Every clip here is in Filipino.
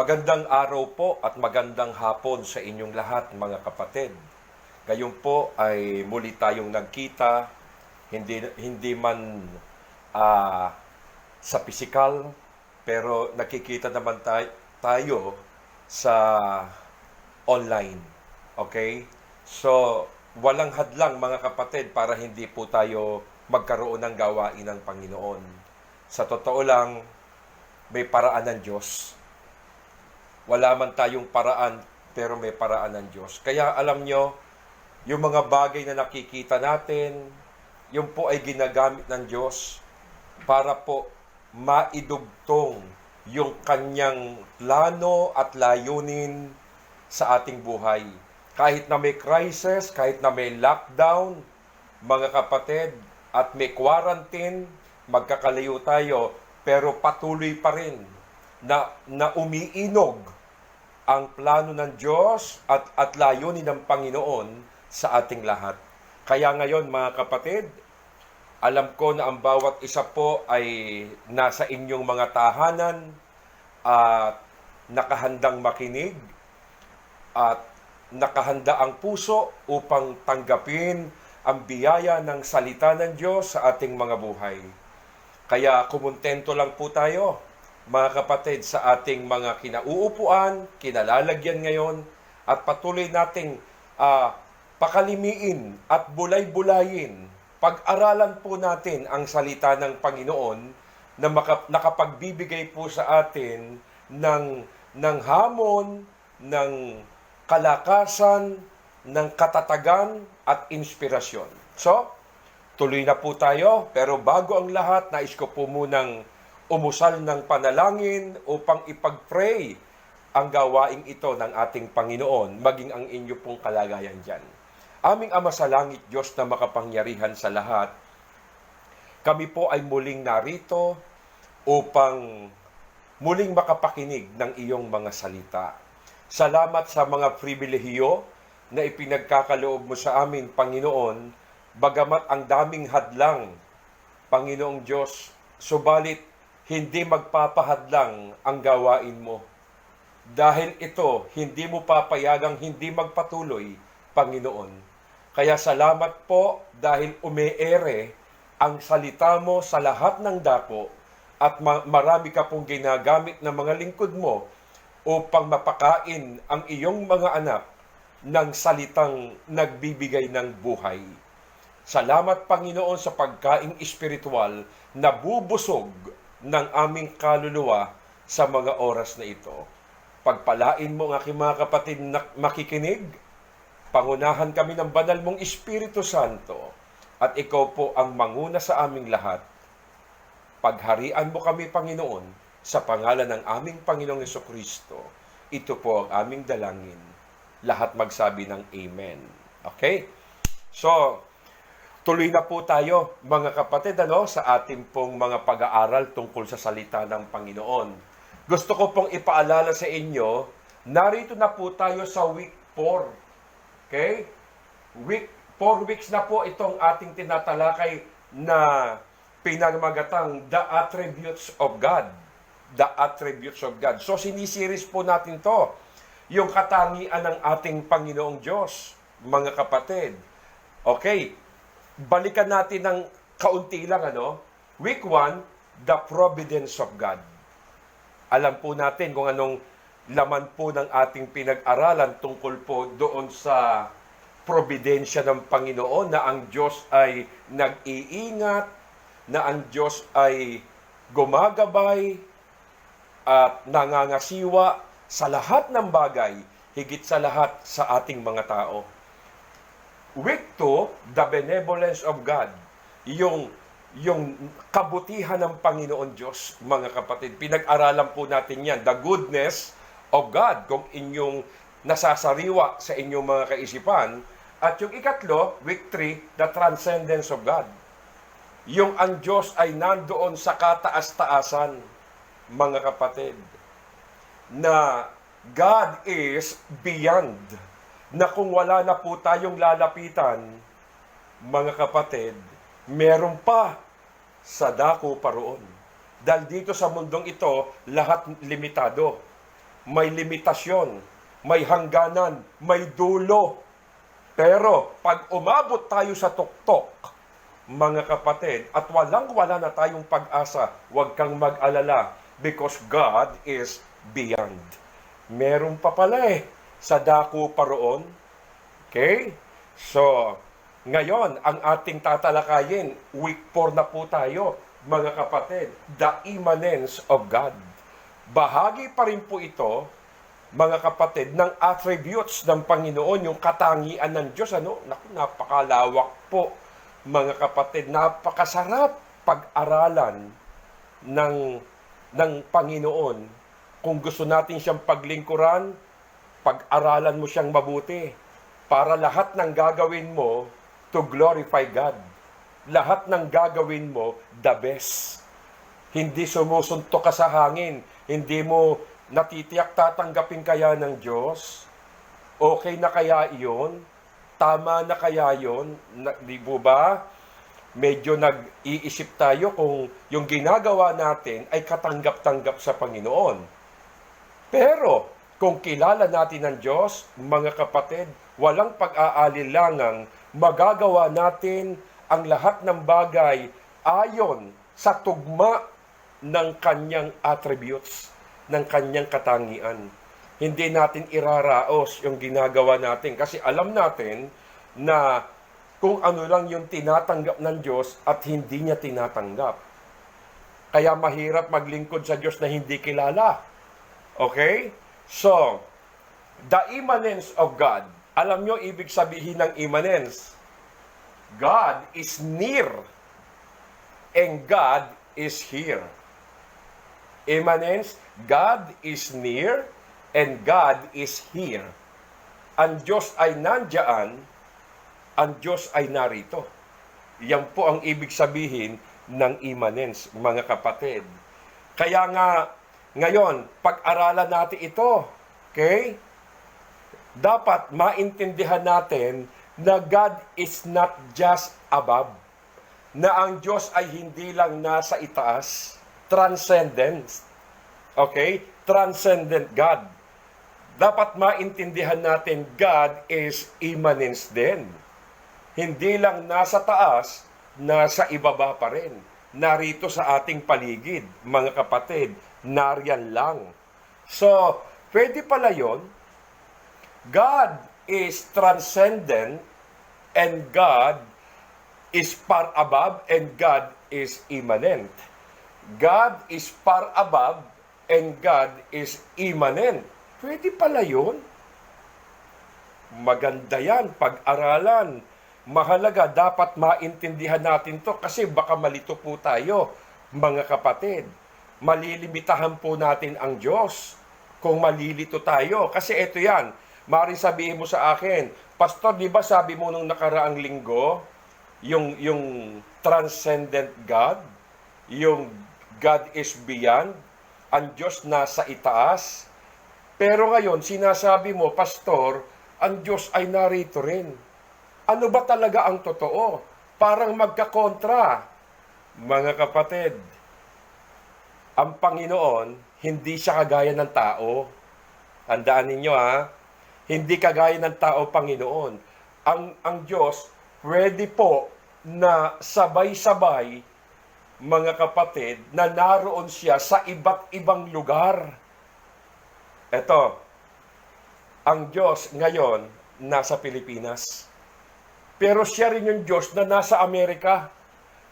Magandang araw po at magandang hapon sa inyong lahat, mga kapatid. Ngayon po ay muli tayong nagkita, hindi man sa pisikal, pero nakikita naman tayo sa online. Okay? So, walang hadlang, mga kapatid, para hindi po tayo magkaroon ng gawain ng Panginoon. Sa totoo lang, may paraan ng Diyos. Wala man tayong paraan, pero may paraan ng Diyos. Kaya alam nyo, yung mga bagay na nakikita natin, yun po ay ginagamit ng Diyos para po maidugtong yung kanyang plano at layunin sa ating buhay. Kahit na may crisis, kahit na may lockdown, mga kapatid, at may quarantine, magkakalayo tayo, pero patuloy pa rin na umiinog ang plano ng Diyos at layunin ng Panginoon sa ating lahat. Kaya ngayon, mga kapatid, alam ko na ang bawat isa po ay nasa inyong mga tahanan at nakahandang makinig at nakahanda ang puso upang tanggapin ang biyaya ng salita ng Diyos sa ating mga buhay. Kaya kumuntento lang po tayo, mga kapatid, sa ating mga kinauupuan, kinalalagyan ngayon, at patuloy nating pakalimiin at bulay-bulayin. Pag-aralan po natin ang salita ng Panginoon na nakapagbibigay po sa atin ng hamon, ng kalakasan, ng katatagan at inspirasyon. So, tuloy na po tayo, pero bago ang lahat, nais ko po munang umusal ng panalangin upang ipag-pray ang gawaing ito ng ating Panginoon, maging ang inyo pong kalagayan dyan. Aming Ama sa Langit, Diyos na makapangyarihan sa lahat, kami po ay muling narito upang muling makapakinig ng iyong mga salita. Salamat sa mga pribilehiyo na ipinagkakaloob mo sa amin, Panginoon, bagamat ang daming hadlang, Panginoong Diyos, subalit hindi magpapahadlang ang gawain mo. Dahil ito, hindi mo papayagang hindi magpatuloy, Panginoon. Kaya salamat po dahil umeere ang salita mo sa lahat ng dako at marami ka pong ginagamit ng mga lingkod mo upang mapakain ang iyong mga anak ng salitang nagbibigay ng buhay. Salamat, Panginoon, sa pagkaing espiritual na bubusog ng aming kaluluwa sa mga oras na ito. Pagpalain mo ang aking mga kapatid na makikinig, pangunahan kami ng banal mong Espiritu Santo, at ikaw po ang manguna sa aming lahat. Pagharian mo kami, Panginoon, sa pangalan ng aming Panginoong Jesucristo. Ito po ang aming dalangin. Lahat magsabi ng Amen. Okay? So, tuloy na po tayo, mga kapatid, sa ating pong mga pag-aaral tungkol sa salita ng Panginoon. Gusto ko pong ipaalala sa inyo, narito na po tayo sa week 4. Okay? 4 weeks na po itong ating tinatalakay na pinamagatang The Attributes of God. The Attributes of God. So, sinisiris po natin to, yung katangian ng ating Panginoong Diyos, mga kapatid. Okay? Balikan natin ng kaunti lang, Week 1, the providence of God. Alam po natin kung anong laman po ng ating pinag-aralan tungkol po doon sa providensya ng Panginoon, na ang Diyos ay nag-iingat, na ang Diyos ay gumagabay at nangangasiwa sa lahat ng bagay, higit sa lahat sa ating mga tao. Week 2, the benevolence of God. Yung kabutihan ng Panginoon Diyos, mga kapatid. Pinag-aralan po natin yan. The goodness of God, kung inyong nasasariwa sa inyong mga kaisipan. At yung ikatlo, week 3, the transcendence of God. Yung ang Diyos ay nandoon sa kataas-taasan, mga kapatid. Na God is beyond, na kung wala na po tayong lalapitan, mga kapatid, meron pa sa dako pa roon. Dahil dito sa mundong ito, lahat limitado. may limitasyon, may hangganan, may dulo. Pero pag umabot tayo sa tuktok, mga kapatid, at walang-wala na tayong pag-asa, huwag kang mag-alala because God is beyond. Meron pa pala sa dako pa roon. Okay? So, ngayon, ang ating tatalakayin, week 4 na po tayo, mga kapatid, the immanence of God. Bahagi pa rin po ito, mga kapatid, ng attributes ng Panginoon, yung katangian ng Diyos. Naku, napakalawak po, mga kapatid. Napakasarap pag-aralan ng Panginoon. Kung gusto natin siyang paglingkuran, pag-aralan mo siyang mabuti. Para lahat ng gagawin mo to glorify God. Lahat ng gagawin mo, the best. Hindi sumusuntok ka sa hangin. Hindi mo natitiyak tatanggapin kaya ng Diyos? Okay na kaya iyon? Tama na kaya iyon? Di ba? Medyo nag-iisip tayo kung yung ginagawa natin ay katanggap-tanggap sa Panginoon. Pero, kung kilala natin ang Diyos, mga kapatid, walang pag-aalilangang magagawa natin ang lahat ng bagay ayon sa tugma ng kanyang attributes, ng kanyang katangian. Hindi natin iraraos yung ginagawa natin kasi alam natin na kung ano lang yung tinatanggap ng Diyos at hindi niya tinatanggap. Kaya mahirap maglingkod sa Diyos na hindi kilala. Okay? So, the immanence of God. Alam nyo ibig sabihin ng immanence? God is near and God is here. Immanence, God is near and God is here. Ang Diyos ay nandyan, ang Diyos ay narito. Yan po ang ibig sabihin ng immanence, mga kapatid. Kaya nga, ngayon, pag-aralan natin ito, okay? Dapat maintindihan natin na God is not just above. Na ang Diyos ay hindi lang nasa itaas, transcendent. Okay? Transcendent God. Dapat maintindihan natin, God is immanence din. Hindi lang nasa taas, nasa ibaba pa rin. Narito sa ating paligid, mga kapatid, nariyan lang. So, pwede pala yun. God is transcendent and God is far above and God is immanent. God is far above and God is immanent. Pwede pala yun. Maganda yan, pag-aralan. Mahalaga, dapat maintindihan natin to kasi baka malito po tayo, mga kapatid. Malilimitahan po natin ang Diyos kung malilito tayo. Kasi ito yan, maaaring sabihin mo sa akin, Pastor, di ba sabi mo nung nakaraang linggo, yung transcendent God, yung God is beyond, ang Diyos nasa itaas. Pero ngayon, sinasabi mo, Pastor, ang Diyos ay narito rin. Ano ba talaga ang totoo? Parang magkakontra. Mga kapatid, ang Panginoon, hindi siya kagaya ng tao. Tandaan ninyo hindi kagaya ng tao, Panginoon. Ang Diyos, pwede po na sabay-sabay, mga kapatid, na naroon siya sa iba't ibang lugar. Ito, ang Diyos ngayon nasa Pilipinas. Pero siya rin yung Diyos na nasa Amerika,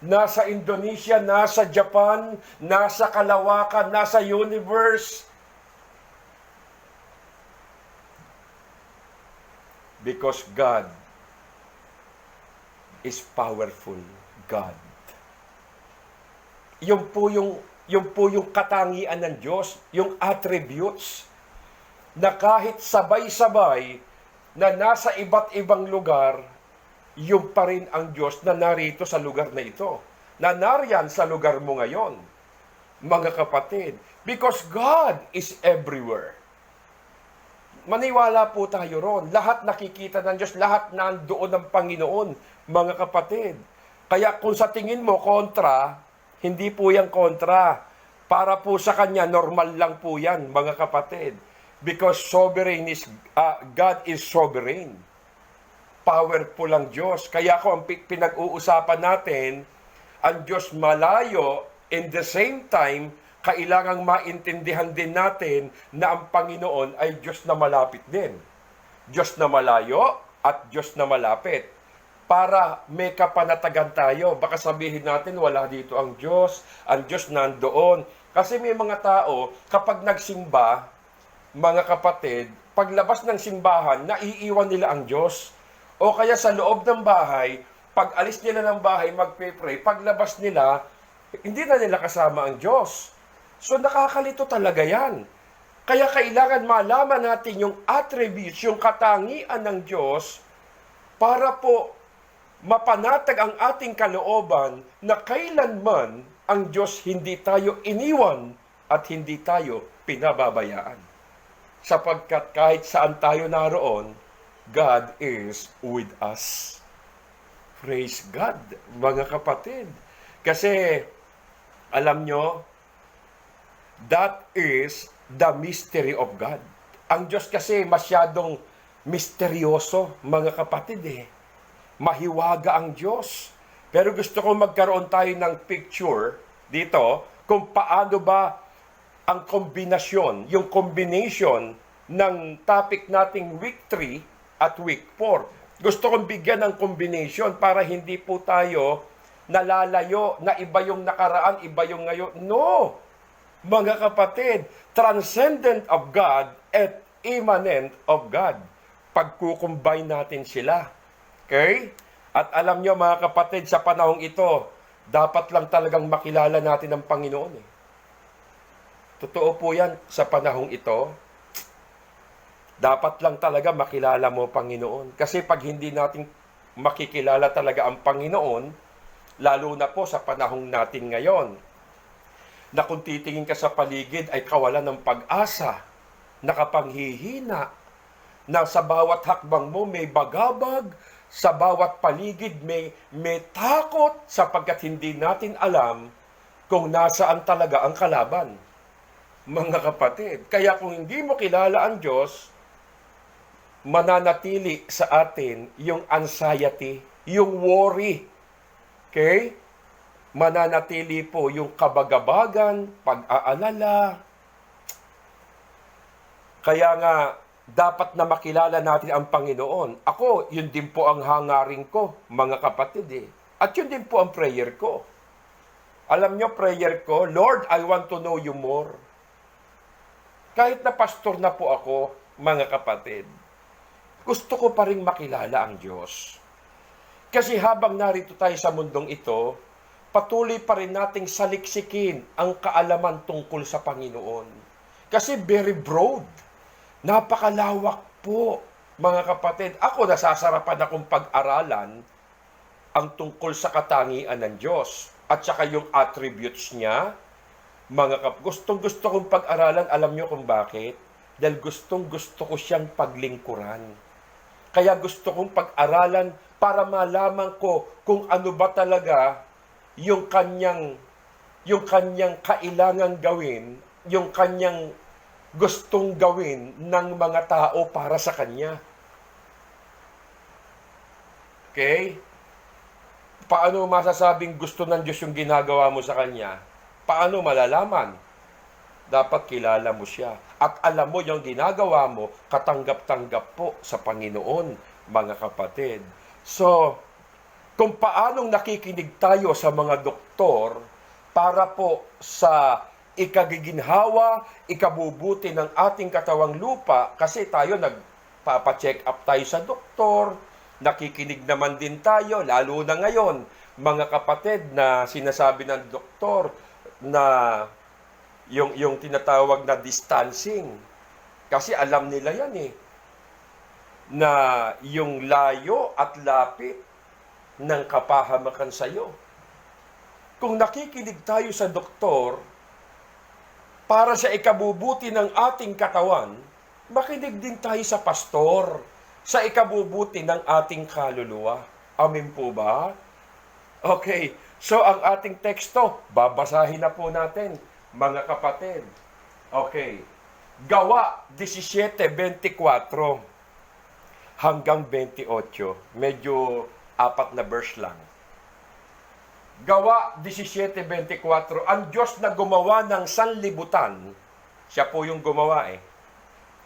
nasa Indonesia, nasa Japan, nasa kalawakan, nasa universe. Because God is powerful God. Yung po yung katangian ng Diyos, yung attributes, na kahit sabay-sabay na nasa iba't ibang lugar, yung pa rin ang Diyos na narito sa lugar na ito. Na nariyan sa lugar mo ngayon, mga kapatid. Because God is everywhere. Maniwala po tayo ron. Lahat nakikita ng Diyos, lahat nandoon ng Panginoon, mga kapatid. Kaya kung sa tingin mo kontra, hindi po yan kontra. Para po sa Kanya, normal lang po yan, mga kapatid. Because God is sovereign. Powerful ang Diyos. Kaya kung pinag-uusapan natin, ang Diyos malayo, in the same time, kailangang maintindihan din natin na ang Panginoon ay Diyos na malapit din. Diyos na malayo at Diyos na malapit. Para may kapanatagan tayo. Baka sabihin natin, wala dito ang Diyos nandoon. Kasi may mga tao, kapag nagsimba, mga kapatid, paglabas ng simbahan, naiiwan nila ang Diyos. O kaya sa loob ng bahay, pag alis nila ng bahay, magpe-pray, paglabas nila, hindi na nila kasama ang Diyos. So nakakalito talaga yan. Kaya kailangan malaman natin yung attributes, yung katangian ng Diyos, para po mapanatag ang ating kalooban na kailanman ang Diyos hindi tayo iniwan at hindi tayo pinababayaan. Sapagkat kahit saan tayo naroon, God is with us. Praise God, mga kapatid. Kasi, alam nyo, that is the mystery of God. Ang Diyos kasi masyadong misteryoso, mga kapatid Mahiwaga ang Diyos. Pero gusto ko magkaroon tayo ng picture dito kung paano ba ang kombinasyon, yung combination ng topic nating week 3 at week 4. Gusto kong bigyan ng combination para hindi po tayo nalalayo na iba yung nakaraan, iba yung ngayon. No! Mga kapatid, transcendent of God at immanent of God. Pagkukumbine natin sila. Okay? At alam nyo mga kapatid, sa panahong ito, dapat lang talagang makilala natin ang Panginoon. Totoo po yan sa panahong ito. Dapat lang talaga makilala mo, Panginoon. Kasi pag hindi natin makikilala talaga ang Panginoon, lalo na po sa panahong natin ngayon, na kung titingin ka sa paligid ay kawalan ng pag-asa, nakapanghihina, na sa bawat hakbang mo may bagabag, sa bawat paligid may takot, sapagkat hindi natin alam kung nasaan talaga ang kalaban. Mga kapatid, kaya kung hindi mo kilala ang Diyos, mananatili sa atin yung anxiety, yung worry. Okay? Mananatili po yung kabagabagan, pag-aalala. Kaya nga, dapat na makilala natin ang Panginoon. Ako, yun din po ang hangarin ko, mga kapatid At yun din po ang prayer ko. Alam nyo, prayer ko, Lord, I want to know you more. Kahit na pastor na po ako, mga kapatid, gusto ko pa rin makilala ang Diyos. Kasi habang narito tayo sa mundong ito, patuloy pa rin nating saliksikin ang kaalaman tungkol sa Panginoon. Kasi very broad. Napakalawak po, mga kapatid. Ako nasasarapan akong pag-aralan ang tungkol sa katangian ng Diyos at saka yung attributes niya. Gustong-gusto kong pag-aralan, alam niyo kung bakit? Dahil gustong-gusto ko siyang paglingkuran. Kaya gusto kong pag-aralan para malaman ko kung ano ba talaga yung kanyang kailangang gawin, yung kanyang gustong gawin ng mga tao para sa kanya. Okay? Paano masasabing gusto ng Diyos yung ginagawa mo sa kanya? Paano malalaman? Dapat kilala mo siya. At alam mo yung ginagawa mo, katanggap-tanggap po sa Panginoon, mga kapatid. So, kung paanong nakikinig tayo sa mga doktor para po sa ikagiginhawa, ikabubuti ng ating katawang lupa, kasi tayo nagpapa-check up tayo sa doktor, nakikinig naman din tayo, lalo na ngayon, mga kapatid, na sinasabi ng doktor na yung tinatawag na distancing. Kasi alam nila yan na yung layo at lapit ng kapahamakan sa'yo. Kung nakikinig tayo sa doktor para sa ikabubuti ng ating katawan, makinig din tayo sa pastor sa ikabubuti ng ating kaluluwa. Amen po ba? Okay, so ang ating teksto, babasahin na po natin, mga kapatid. Okay, Gawa 17:24 hanggang 28. Medyo 4 na verse lang. Gawa 17:24, ang Diyos na gumawa ng sanlibutan, siya po yung gumawa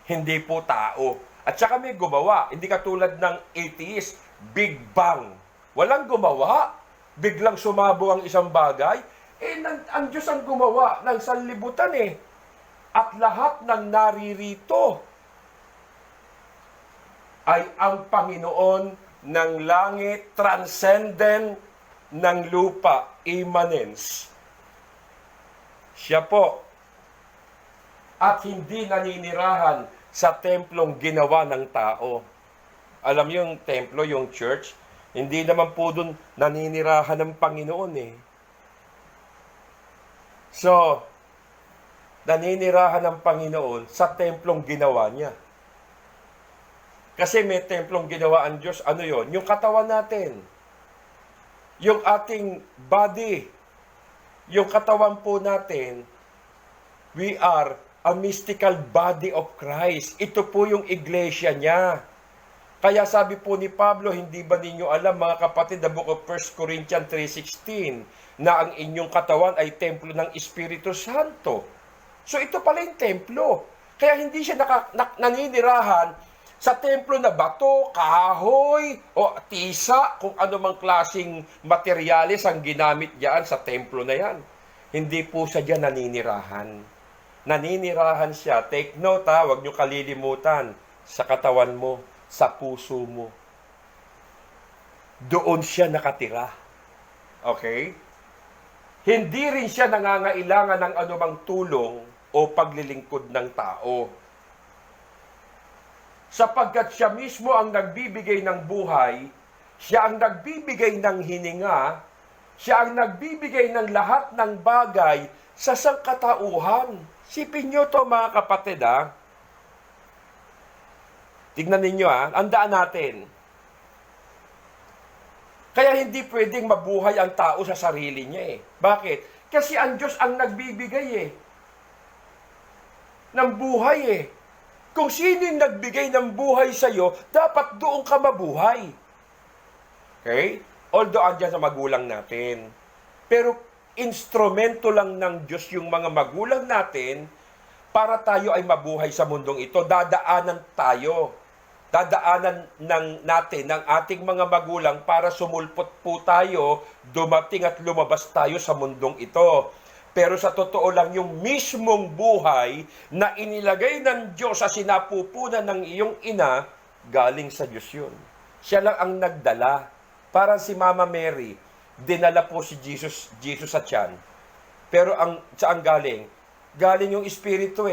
hindi po tao. At saka may gumawa, hindi katulad ng atheist, Big Bang. Walang gumawa, biglang sumabo ang isang bagay. Ang Diyos ang gumawa ng sanlibutan At lahat ng naririto ay ang Panginoon ng langit, transcendent ng lupa, immanence. Siya po. At hindi naninirahan sa templong ginawa ng tao. Alam niyo yung templo, yung church, hindi naman po dun naninirahan ng Panginoon So, naninirahan ng Panginoon sa templong ginawa niya. Kasi may templong ginawa ang Diyos. Ano yon? Yung katawan natin. Yung ating body. Yung katawan po natin, we are a mystical body of Christ. Ito po yung iglesia niya. Kaya sabi po ni Pablo, hindi ba ninyo alam mga kapatid, the book of 1 Corinthians 3:16, na ang inyong katawan ay templo ng Espiritu Santo. So ito pala yung templo. Kaya hindi siya naninirahan sa templo na bato, kahoy, o tisa, kung ano mang klaseng materyales ang ginamit diyan sa templo na yan. Hindi po siya diyan naninirahan. Naninirahan siya. Take note huwag niyo kalilimutan, sa katawan mo, sa puso mo. Doon siya nakatira. Okay? Hindi rin siya nangangailangan ng anumang tulong o paglilingkod ng tao. Sapagkat siya mismo ang nagbibigay ng buhay, siya ang nagbibigay ng hininga, siya ang nagbibigay ng lahat ng bagay sa sangkatauhan. Sipin nyo to mga kapatid Tignan ninyo andaan natin. Kaya hindi pwedeng mabuhay ang tao sa sarili niya Bakit? Kasi ang Diyos ang nagbibigay ng buhay Kung sino yung nagbigay ng buhay sa iyo, dapat doon ka mabuhay. Okay? Although andyan sa magulang natin. Pero instrumento lang ng Diyos yung mga magulang natin para tayo ay mabuhay sa mundong ito. Dadaanan tayo. Dadaanan natin ng ating mga magulang para sumulpot po tayo, dumating at lumabas tayo sa mundong ito. Pero sa totoo lang, yung mismong buhay na inilagay ng Diyos sa sinapupunan ng iyong ina, galing sa Diyos yun. Siya lang ang nagdala. Parang si Mama Mary, dinala po si Jesus sa tiyan. Pero saan galing? Galing yung Espiritu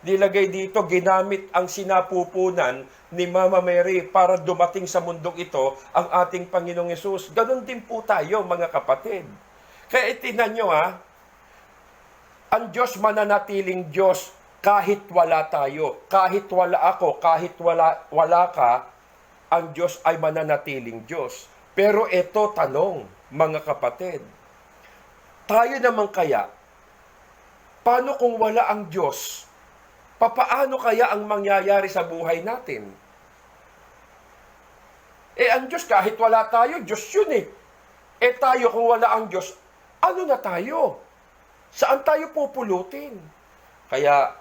Nilagay dito, ginamit ang sinapupunan ni Mama Mary para dumating sa mundong ito ang ating Panginoong Yesus. Ganon din po tayo, mga kapatid. Kaya itinan nyo ang Diyos mananatiling Diyos kahit wala tayo, kahit wala ako, kahit wala ka, ang Diyos ay mananatiling Diyos. Pero ito tanong, mga kapatid, tayo naman kaya, paano kung wala ang Diyos? Papaano kaya ang mangyayari sa buhay natin? Ang Diyos kahit wala tayo, Diyos yun tayo kung wala ang Diyos, ano na tayo? Saan tayo pupulutin? Kaya,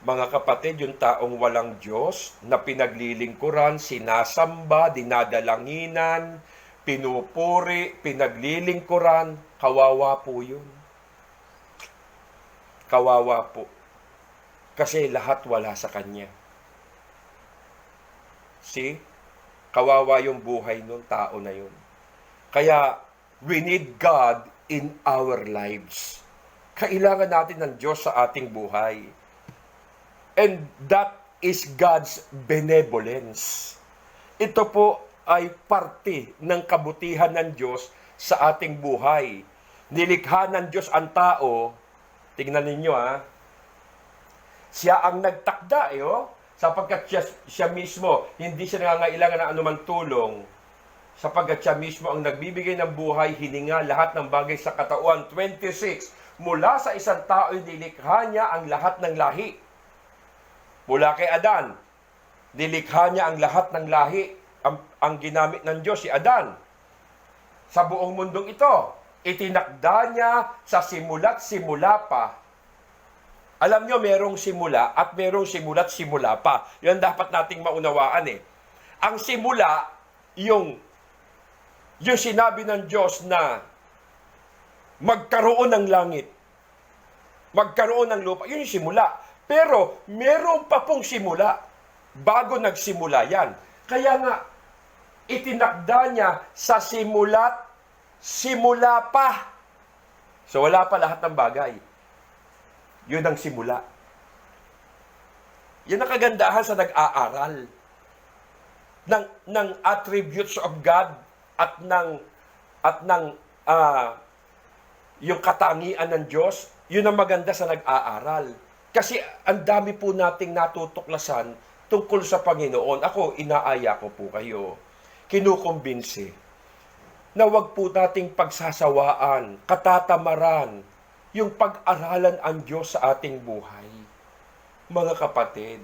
mga kapatid, yung taong walang Diyos, na pinaglilingkuran, sinasamba, dinadalanginan, pinupuri, pinaglilingkuran, kawawa po yun. Kawawa po. Kasi lahat wala sa Kanya. See? Kawawa yung buhay ng tao na yun. Kaya, we need God in our lives. Kailangan natin ng Diyos sa ating buhay. And that is God's benevolence. Ito po ay parte ng kabutihan ng Diyos sa ating buhay. Nilikha ng Diyos ang tao, tingnan ninyo siya ang nagtakda sapagkat siya mismo, hindi siya nangangailangan ng anumang tulong, sapagkat siya mismo ang nagbibigay ng buhay, hininga, lahat ng bagay sa katauhan. 26, mula sa isang tao nilikha niya ang lahat ng lahi. Mula kay Adan, nilikha niya ang lahat ng lahi. Ang ginamit ng Diyos, si Adan. Sa buong mundong ito, itinakda niya sa simula't simula pa. Alam nyo, merong simula at merong simula't simula pa. Yan dapat nating maunawaan eh. Ang simula, yung sinabi ng Diyos na magkaroon ng langit, magkaroon ng lupa, yun yung simula. Pero meron pa pong simula bago nagsimula yan. Kaya nga, itinakda niya sa simula't simula pa. So wala pa lahat ng bagay. Yun ang simula. Yan ang kagandahan sa nag-aaral ng attributes of God at ng yung katangian ng Diyos. Yun ang maganda sa nag-aaral. Kasi ang dami po nating natutuklasan tungkol sa Panginoon. Ako, inaaya ko po kayo. Kinukumbinsi na wag po nating pagsasawaan, katatamaran, yung pag-aralan ang Diyos sa ating buhay. Mga kapatid,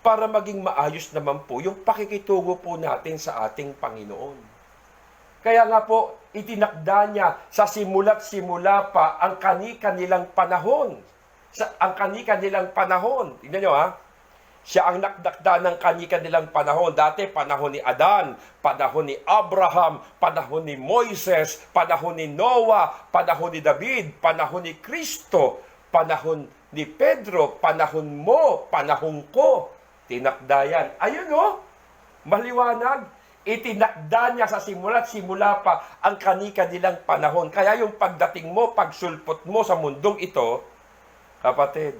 para maging maayos naman po yung pakikitungo po natin sa ating Panginoon. Kaya nga po, itinakda niya sa simula't simula pa ang kani-kanilang panahon. Ang kani-kanilang panahon. Tingnan nyo ha. Siya ang nakdakda ng kani-kanilang panahon. Dati, panahon ni Adan, panahon ni Abraham, panahon ni Moises, panahon ni Noah, panahon ni David, panahon ni Kristo, panahon ni Pedro, panahon mo, panahon ko. Tinakda yan. Ayun o, maliwanag. Itinakda niya sa simula't simula pa ang kani-kanilang panahon. Kaya yung pagdating mo, pagsulpot mo sa mundong ito, kapatid,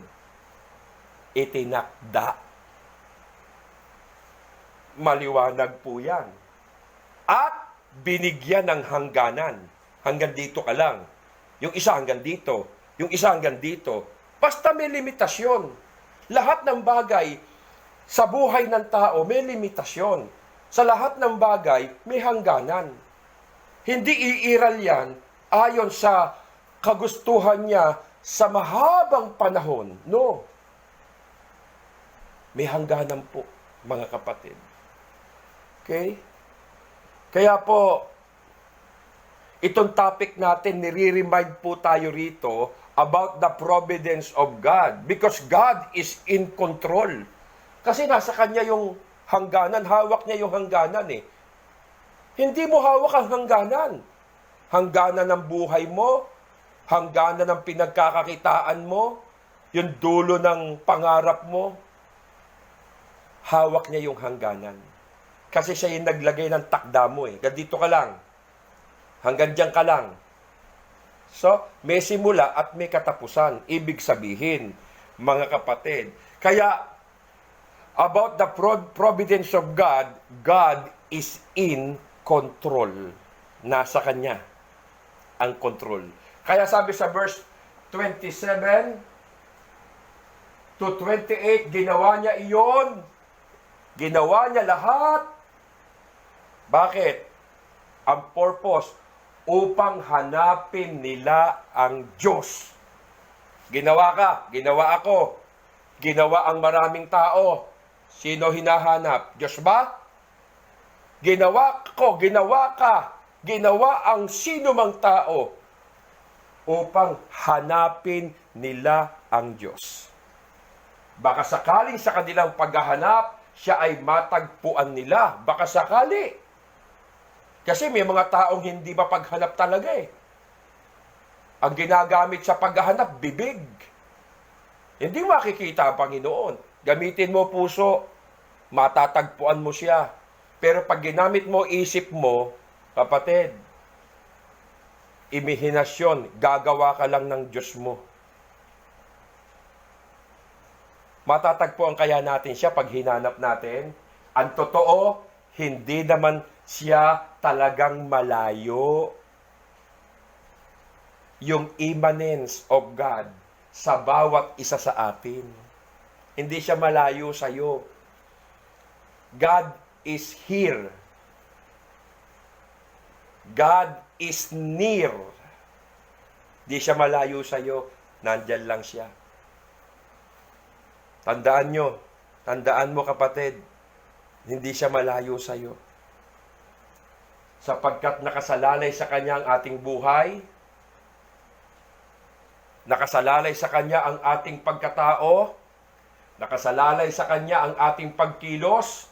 itinakda. Maliwanag po yan. At binigyan ng hangganan. Hanggang dito ka lang. Yung isa hanggang dito. Yung isa hanggang dito. Basta may limitasyon. Lahat ng bagay sa buhay ng tao may limitasyon. Sa lahat ng bagay may hangganan. Hindi iiral yan ayon sa kagustuhan niya sa mahabang panahon. No. May hangganan po, mga kapatid. Okay? Kaya po, itong topic natin, nire-remind po tayo rito about the providence of God. Because God is in control. Kasi nasa Kanya yung hangganan, hawak niya yung hangganan eh. Hindi mo hawak ang hangganan. Hangganan ng buhay mo, hangganan ng pinagkakakitaan mo, yung dulo ng pangarap mo, hawak niya yung hangganan. Kasi siya yung naglagay ng takda mo eh. Dito ka lang. Hanggang diyan ka lang. So, may simula at may katapusan. Ibig sabihin, mga kapatid. Kaya, about the providence of God, God is in control. Nasa Kanya ang control. Kaya sabi sa verse 27 to 28, ginawa niya iyon. Ginawa niya lahat. Bakit? Ang purpose, upang hanapin nila ang Diyos. Ginawa ka, ginawa ako, ginawa ang maraming tao. Sino hinahanap? Diyos ba? Ginawa ko, ginawa ka, ginawa ang sino mang tao upang hanapin nila ang Diyos. Baka sakaling sa kanilang paghahanap, siya ay matagpuan nila. Baka sakali. Kasi may mga taong hindi mapaghanap talaga eh. Ang ginagamit sa paghahanap, bibig. Hindi makikita ang Panginoon. Gamitin mo puso, matatagpuan mo siya. Pero pag ginamit mo isip mo, kapatid, imihinasyon, gagawa ka lang ng Diyos mo. Matatagpuan kaya natin siya pag hinanap natin? Ang totoo, hindi naman siya talagang malayo. Yung immanence of God sa bawat isa sa atin. Hindi siya malayo sa iyo. God is here. God is near. Di siya malayo sa'yo. Nandyan lang siya. Tandaan mo kapatid, hindi siya malayo sa'yo. Sapagkat nakasalalay sa Kanya ang ating buhay, nakasalalay sa Kanya ang ating pagkatao, nakasalalay sa Kanya ang ating pagkilos,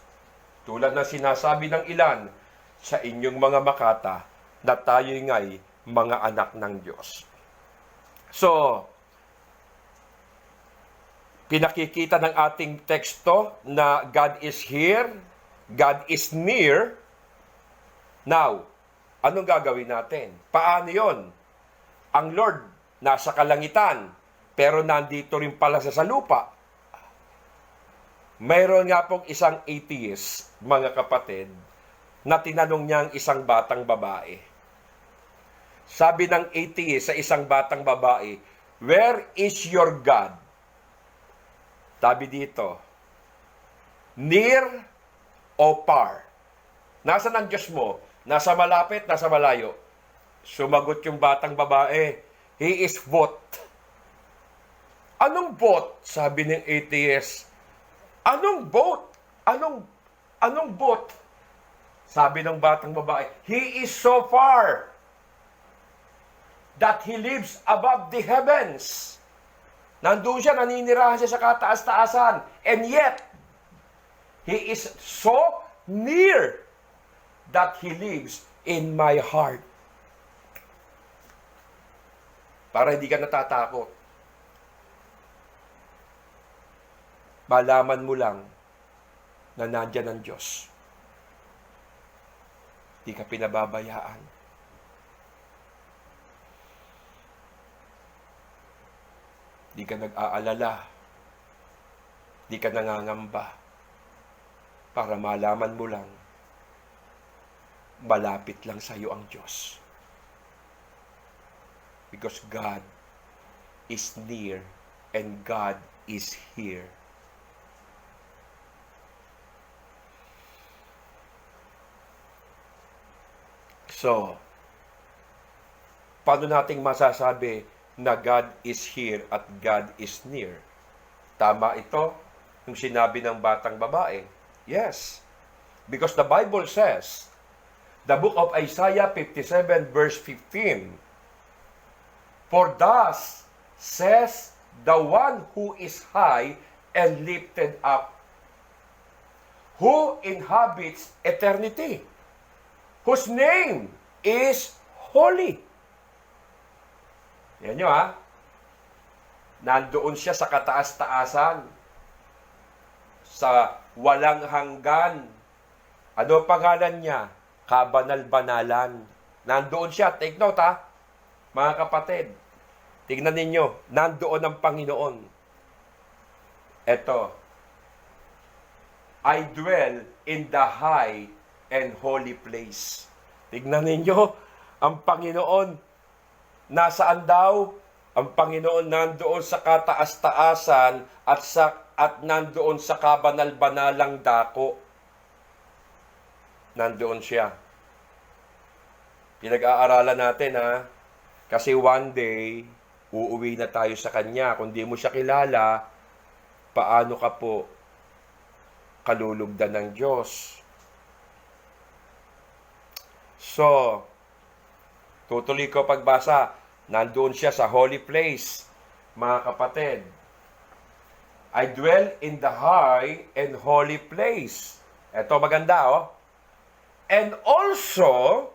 tulad ng sinasabi ng ilan sa inyong mga makata na tayo'y nga'y mga anak ng Diyos. So, pinakikita ng ating teksto na God is here, God is near. Now, anong gagawin natin? Paano yon? Ang Lord nasa kalangitan, pero nandito rin pala sa lupa. Mayroon nga pong isang atheist, mga kapatid, na tinanong niya ang isang batang babae. Sabi ng atheist sa isang batang babae, "Where is your God?" Sabi dito, "Near o far?" Nasaan ang Diyos mo? Nasa malapit, nasa malayo? Sumagot yung batang babae, "He is both." Anong both? Sabi ng atheist. Anong both? Anong both? Sabi ng batang babae, "He is so far that He lives above the heavens." Nandun siya, naninirahan siya sa kataas-taasan. And yet, He is so near that He lives in my heart. Para hindi ka natatakot. Malaman mo lang na nandyan ang Diyos. Hindi ka pinababayaan. Di ka nag-aalala. Di ka nangangamba. Para malaman mo lang, malapit lang sa iyo ang Diyos. Because God is near and God is here. So, paano nating masasabi na God is here at God is near? Tama ito, yung sinabi ng batang babae. Yes. Because the Bible says, the book of Isaiah 57 verse 15, "For thus says the one who is high and lifted up, who inhabits eternity, whose name is holy." Yan nyo ha. Nandoon siya sa kataas-taasan, sa walang hanggan. Ano pangalan niya? Kabanal-banalan. Nandoon siya. Take note ha, mga kapatid. Tingnan ninyo, nandoon ang Panginoon. Eto, "I dwell in the high and holy place." Tingnan ninyo, ang Panginoon, nasaan daw? Ang Panginoon nandoon sa kataas-taasan at nandoon sa kabanal-banalang dako. Nandoon siya. Pinag-aaralan natin ha. Kasi one day, uuwi na tayo sa Kanya. Kung di mo siya kilala, paano ka po kalulugdan ng Diyos? So, tutuloy ko pagbasa. Nandoon siya sa holy place, mga kapatid. "I dwell in the high and holy place." Ito maganda, oh. "And also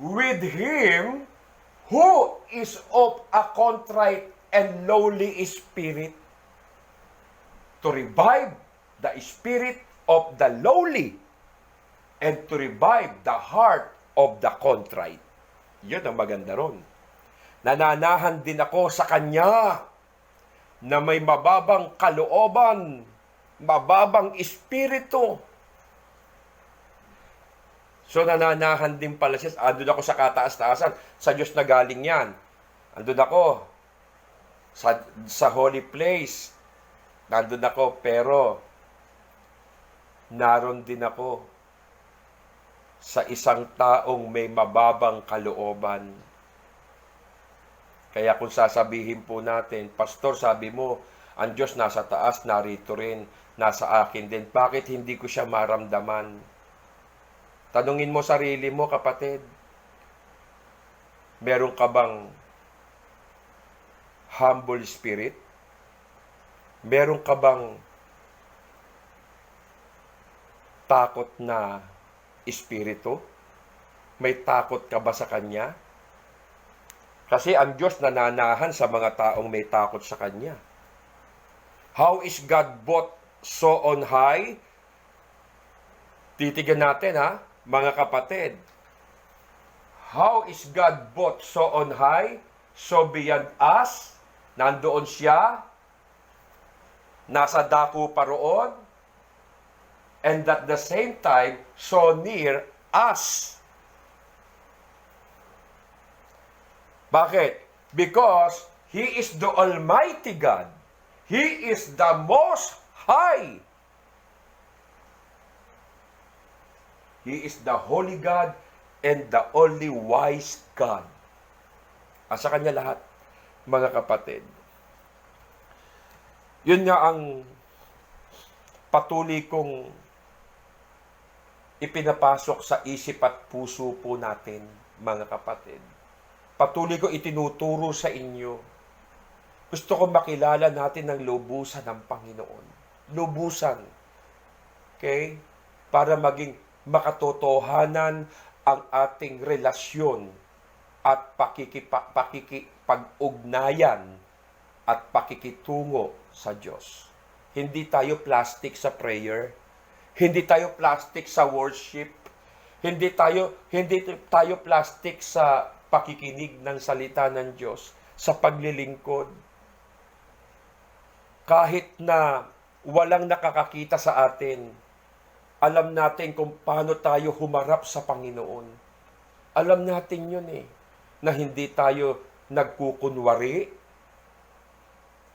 with Him who is of a contrite and lowly spirit, to revive the spirit of the lowly, and to revive the heart of the contrite." Yun ang maganda ron. "Nananahan din ako sa Kanya na may mababang kalooban, mababang espiritu." So nananahan din pala siya. Andun ako sa kataas-taasan. Sa Diyos na galing yan. Andun ako sa holy place. Nandun ako, pero naroon din ako sa isang taong may mababang kalooban. Kaya kung sasabihin po natin, Pastor, sabi mo, ang Diyos nasa taas, narito rin, nasa akin din. Bakit hindi ko siya maramdaman? Tanungin mo sarili mo, kapatid. Meron ka bang humble spirit? Meron ka bang takot na espiritu? May takot ka ba sa Kanya? Kasi ang Diyos nananahan sa mga taong may takot sa Kanya. How is God both so on high? Titigan natin mga kapatid. How is God both so on high, so beyond us? Nandoon siya, nasa dako pa roon, and at the same time, so near us. Bakit? Because He is the Almighty God. He is the Most High. He is the Holy God and the only wise God. Asa Kanya lahat, mga kapatid. Yun nga ang patuloy kong ipinapasok sa isip at puso po natin, mga kapatid. Patuloy ko itinuturo sa inyo. Gusto ko makilala natin ng lubusan ng Panginoon. Lubusan. Okay? Para maging makatotohanan ang ating relasyon at pakikipag-ugnayan at pakikitungo sa Diyos. Hindi tayo plastic sa prayer. Hindi tayo plastic sa worship. Hindi tayo plastic sa pakikinig ng salita ng Diyos, sa paglilingkod. Kahit na walang nakakakita sa atin, alam natin kung paano tayo humarap sa Panginoon. Alam natin yun na hindi tayo nagkukunwari.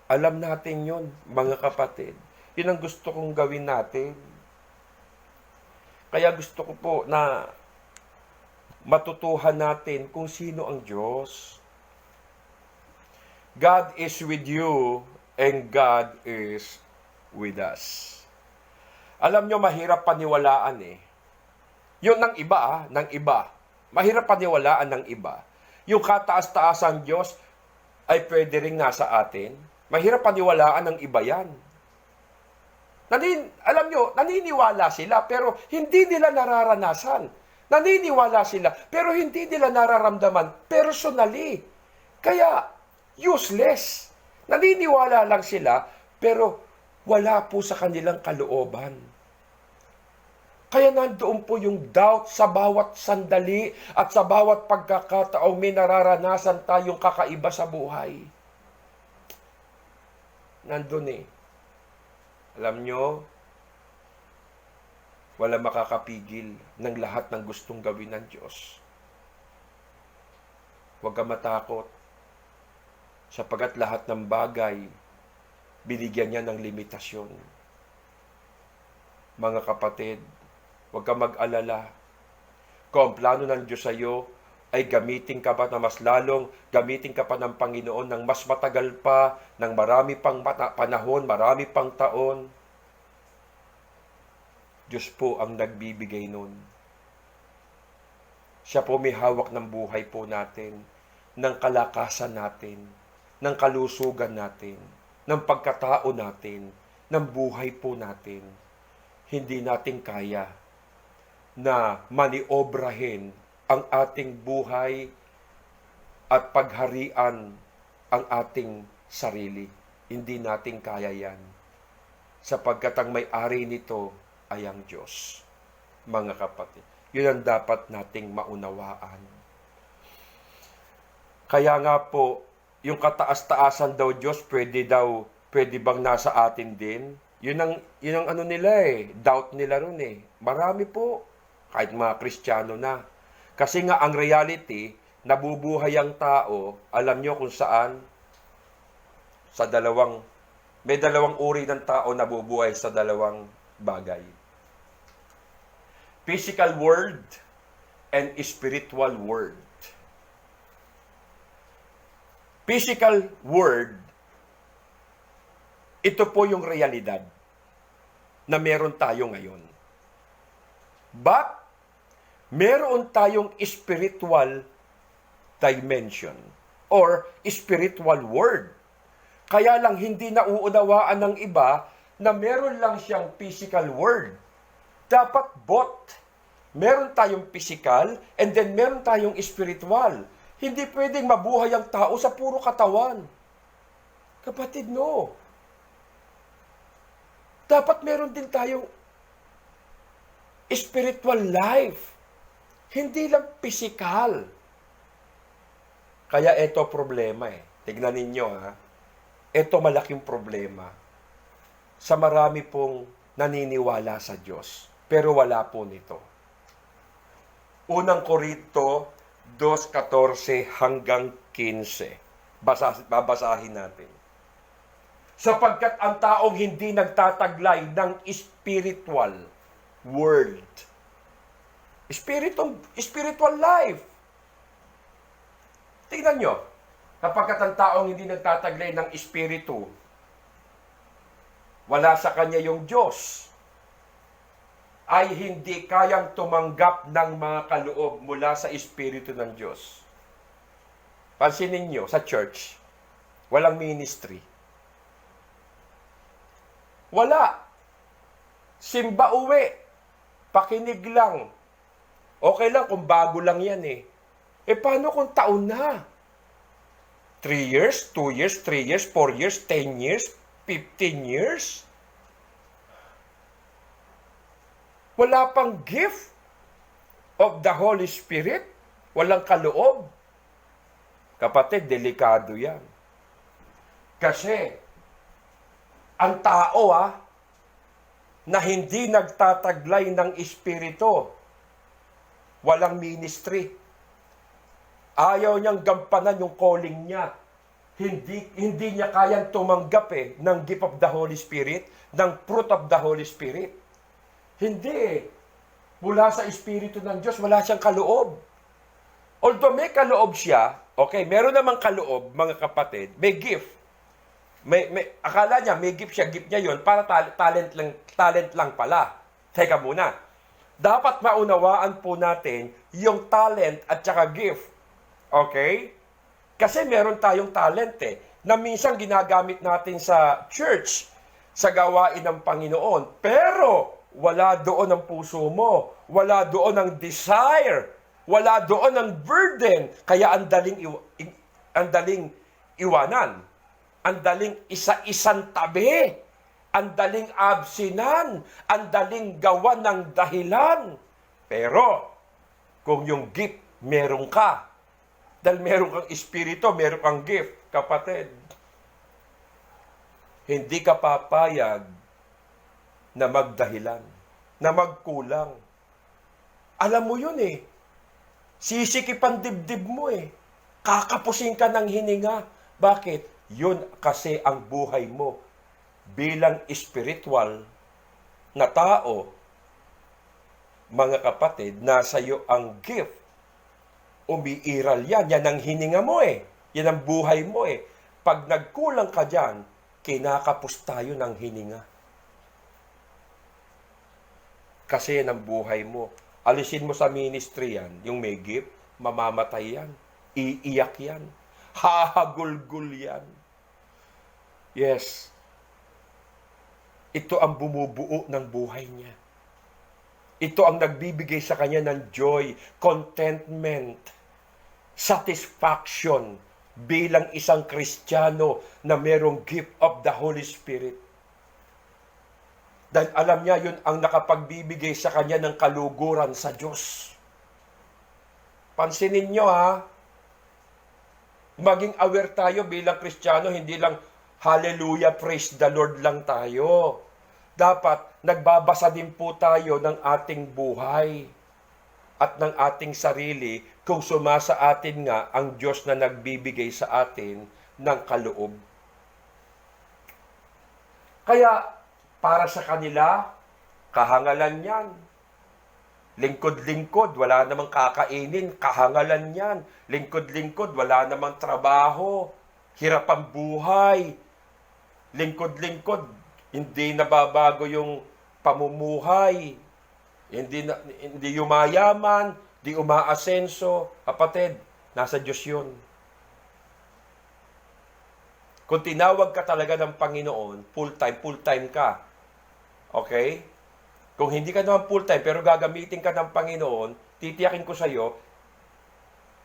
Alam natin yun, mga kapatid. Yun ang gusto kong gawin natin. Kaya gusto ko po na matutuhan natin kung sino ang Diyos. God is with you and God is with us. Alam nyo, mahirap paniwalaan Yun ng iba, ng iba. Mahirap paniwalaan ng iba. Yung kataas-taasang Diyos ay pwede rin nasa atin. Mahirap paniwalaan ng iba yan. Alam nyo, naniniwala sila pero hindi nila nararanasan. Naniniwala sila, pero hindi nila nararamdaman personally. Kaya, useless. Naniniwala lang sila, pero wala po sa kanilang kalooban. Kaya nandoon po yung doubt sa bawat sandali at sa bawat pagkakataong may nararanasan tayong kakaiba sa buhay. Nandun Alam nyo, wala makakapigil ng lahat ng gustong gawin ng Diyos. Huwag ka matakot, sapagat lahat ng bagay, binigyan niya ng limitasyon. Mga kapatid, huwag ka mag-alala. Kung ang plano ng Diyos sa iyo ay gamitin ka pa na mas lalong, gamitin ka pa ng Panginoon ng mas matagal pa, ng marami pang panahon, marami pang taon, Diyos po ang nagbibigay nun. Siya po may hawak ng buhay po natin, ng kalakasan natin, ng kalusugan natin, ng pagkatao natin, ng buhay po natin. Hindi natin kaya na maniobrahin ang ating buhay at pagharian ang ating sarili. Hindi natin kaya yan. Sapagkat ang may-ari nito ay ang Diyos. Mga kapatid, yun ang dapat nating maunawaan. Kaya nga po, yung kataas-taasan daw Diyos, pwede bang nasa atin din? Yun ang ano nila doubt nila ron Marami po, kahit mga Kristiyano na. Kasi nga ang reality, nabubuhay ang tao, alam nyo kung saan? May dalawang uri ng tao nabubuhay sa dalawang bagay. Physical world and spiritual world. physical word, ito po yung realidad na meron tayo ngayon. But, meron tayong spiritual dimension or spiritual word. Kaya lang hindi nauunawaan ng iba na meron lang siyang physical word. Dapat both. Meron tayong physical and then meron tayong spiritual. Hindi pwedeng mabuhay ang tao sa puro katawan. Kapatid, no. Dapat meron din tayong spiritual life. Hindi lang physical. Kaya ito problema eh. Tignan ninyo ha. Ito malaking problema sa marami pong naniniwala sa Diyos. Pero wala po nito. Unang Korinto 2:14 hanggang 15. Babasahin natin. Sapagkat ang taong hindi nagtataglay ng spiritual world, spiritual life. Tingnan nyo, kapagkat ang taong hindi nagtataglay ng espiritu, wala sa kanya yung Diyos, ay hindi kayang tumanggap ng mga kaloob mula sa Espiritu ng Diyos. Pansinin nyo, sa church, walang ministry. Wala. Simba uwi. Pakinig lang. Okay lang kung bago lang yan eh. Eh paano kung taon na? 3 years, 2 years, 3 years, 4 years, 10 years, 15 years? Wala pang gift of the Holy Spirit. Walang kaloob. Kapatid, delikado yan. Kasi, ang tao na hindi nagtataglay ng Espiritu, walang ministry. Ayaw niyang gampanan yung calling niya. Hindi niya kayang tumanggap ng gift of the Holy Spirit, ng fruit of the Holy Spirit. Hindi. Mula sa Espiritu ng Diyos, wala siyang kaloob. Although may kaloob siya, okay, meron namang kaloob, mga kapatid, may gift. Akala niya, may gift niya yun, para talent lang pala. Teka muna. Dapat maunawaan po natin yung talent at saka gift. Okay? Kasi meron tayong talent na minsan ginagamit natin sa church, sa gawain ng Panginoon. Pero, wala doon ang puso mo. Wala doon ang desire. Wala doon ang burden. Kaya ang daling iwanan. Ang daling isa-isang tabi. Ang daling absinan. Ang daling gawan ng dahilan. Pero, kung yung gift meron ka, dahil meron kang espiritu, meron kang gift, kapatid, hindi ka papayag na magdahilan, na magkulang. Alam mo yun Sisikip ang dibdib mo Kakapusin ka ng hininga. Bakit? Yun kasi ang buhay mo. Bilang spiritual na tao, mga kapatid, nasa iyo ang gift. Umiiral yan. Yan ang hininga mo Yan ang buhay mo Pag nagkulang ka dyan, kinakapos tayo ng hininga. Kasi yan ang buhay mo. Alisin mo sa ministry yan, yung may gift, mamamatay yan. Iiyak yan. Hahagulgul yan. Yes. Ito ang bumubuo ng buhay niya. Ito ang nagbibigay sa kanya ng joy, contentment, satisfaction bilang isang Kristiyano na merong gift of the Holy Spirit. Dahil alam niya yun ang nakapagbibigay sa kanya ng kaluguran sa Diyos. Pansinin niyo maging aware tayo bilang Kristiyano, hindi lang hallelujah, praise the Lord lang tayo. Dapat nagbabasa din po tayo ng ating buhay at ng ating sarili kung sumasa atin nga ang Diyos na nagbibigay sa atin ng kaloob. Kaya, para sa kanila, kahangalan yan. Lingkod-lingkod, wala namang kakainin, kahangalan yan. Lingkod-lingkod, wala namang trabaho. hirap ang buhay, lingkod-lingkod, hindi nababago yung pamumuhay, hindi yumayaman, di umaasenso, kapatid, nasa Diyos yun. Kung tinawag ka talaga ng Panginoon, full-time ka. Okay? Kung hindi ka naman full-time, pero gagamitin ka ng Panginoon, titiyakin ko sa iyo,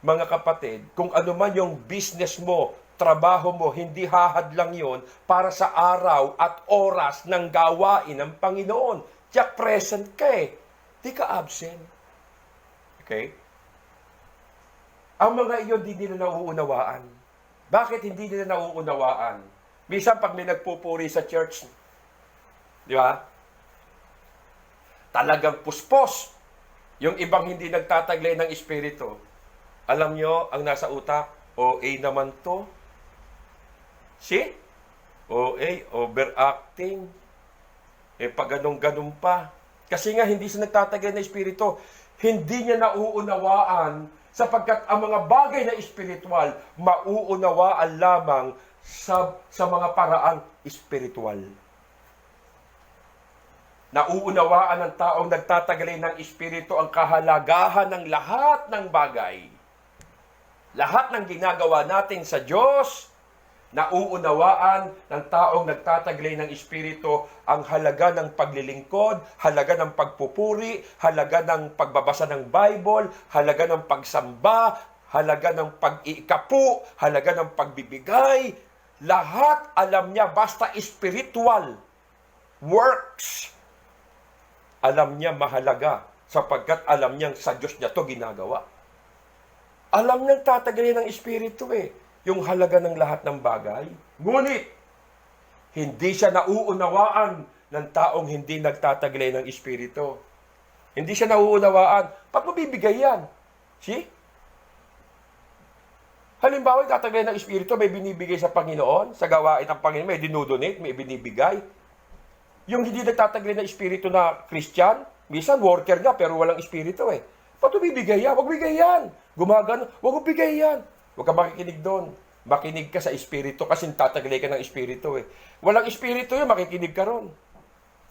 mga kapatid, kung ano man yung business mo, trabaho mo, hindi hahadlang yon para sa araw at oras ng gawain ng Panginoon. Tiyak present ka eh. Di ka absent. Okay? Ang mga iyon, di nila nauunawaan. Bakit hindi nila nauunawaan? Minsan pag may nagpupuri sa church, di ba? Talagang puspos. Yung ibang hindi nagtataglay ng espiritu. Alam nyo, ang nasa utak, OA naman to. See? OA, overacting. Pag ganun pa. Kasi nga, hindi siya nagtataglay ng espiritu. Hindi niya nauunawaan sapagkat ang mga bagay na espiritual, mauunawaan lamang sa mga paraang espiritual. Nauunawaan ng taong nagtataglay ng espiritu ang kahalagahan ng lahat ng bagay. Lahat ng ginagawa natin sa Diyos, nauunawaan ng taong nagtataglay ng espiritu ang halaga ng paglilingkod, halaga ng pagpupuri, halaga ng pagbabasa ng Bible, halaga ng pagsamba, halaga ng pag-iikapu, halaga ng pagbibigay. Lahat alam niya basta spiritual works. Alam niya mahalaga sapagkat alam niyang sa Diyos niya to ginagawa. Alam niyang tataglay ng espiritu yung halaga ng lahat ng bagay. Ngunit, hindi siya nauunawaan ng taong hindi nagtataglay ng espiritu. Hindi siya nauunawaan. Ba't mo bibigay yan? See? Halimbawa, tataglay ng espiritu, may binibigay sa Panginoon, sa gawain ng Panginoon, may dinodonate, may binibigay. Yung hindi nagtataglay ng espiritu na Christian, minsan worker nga pero walang espiritu Ba't mo bibigay yan? Huwag bigay yan. Gumagano, huwag mo bigay yan. Huwag ka makikinig doon. Makinig ka sa espiritu kasi tataglay ka ng espiritu Walang espiritu yun, makikinig ka ron.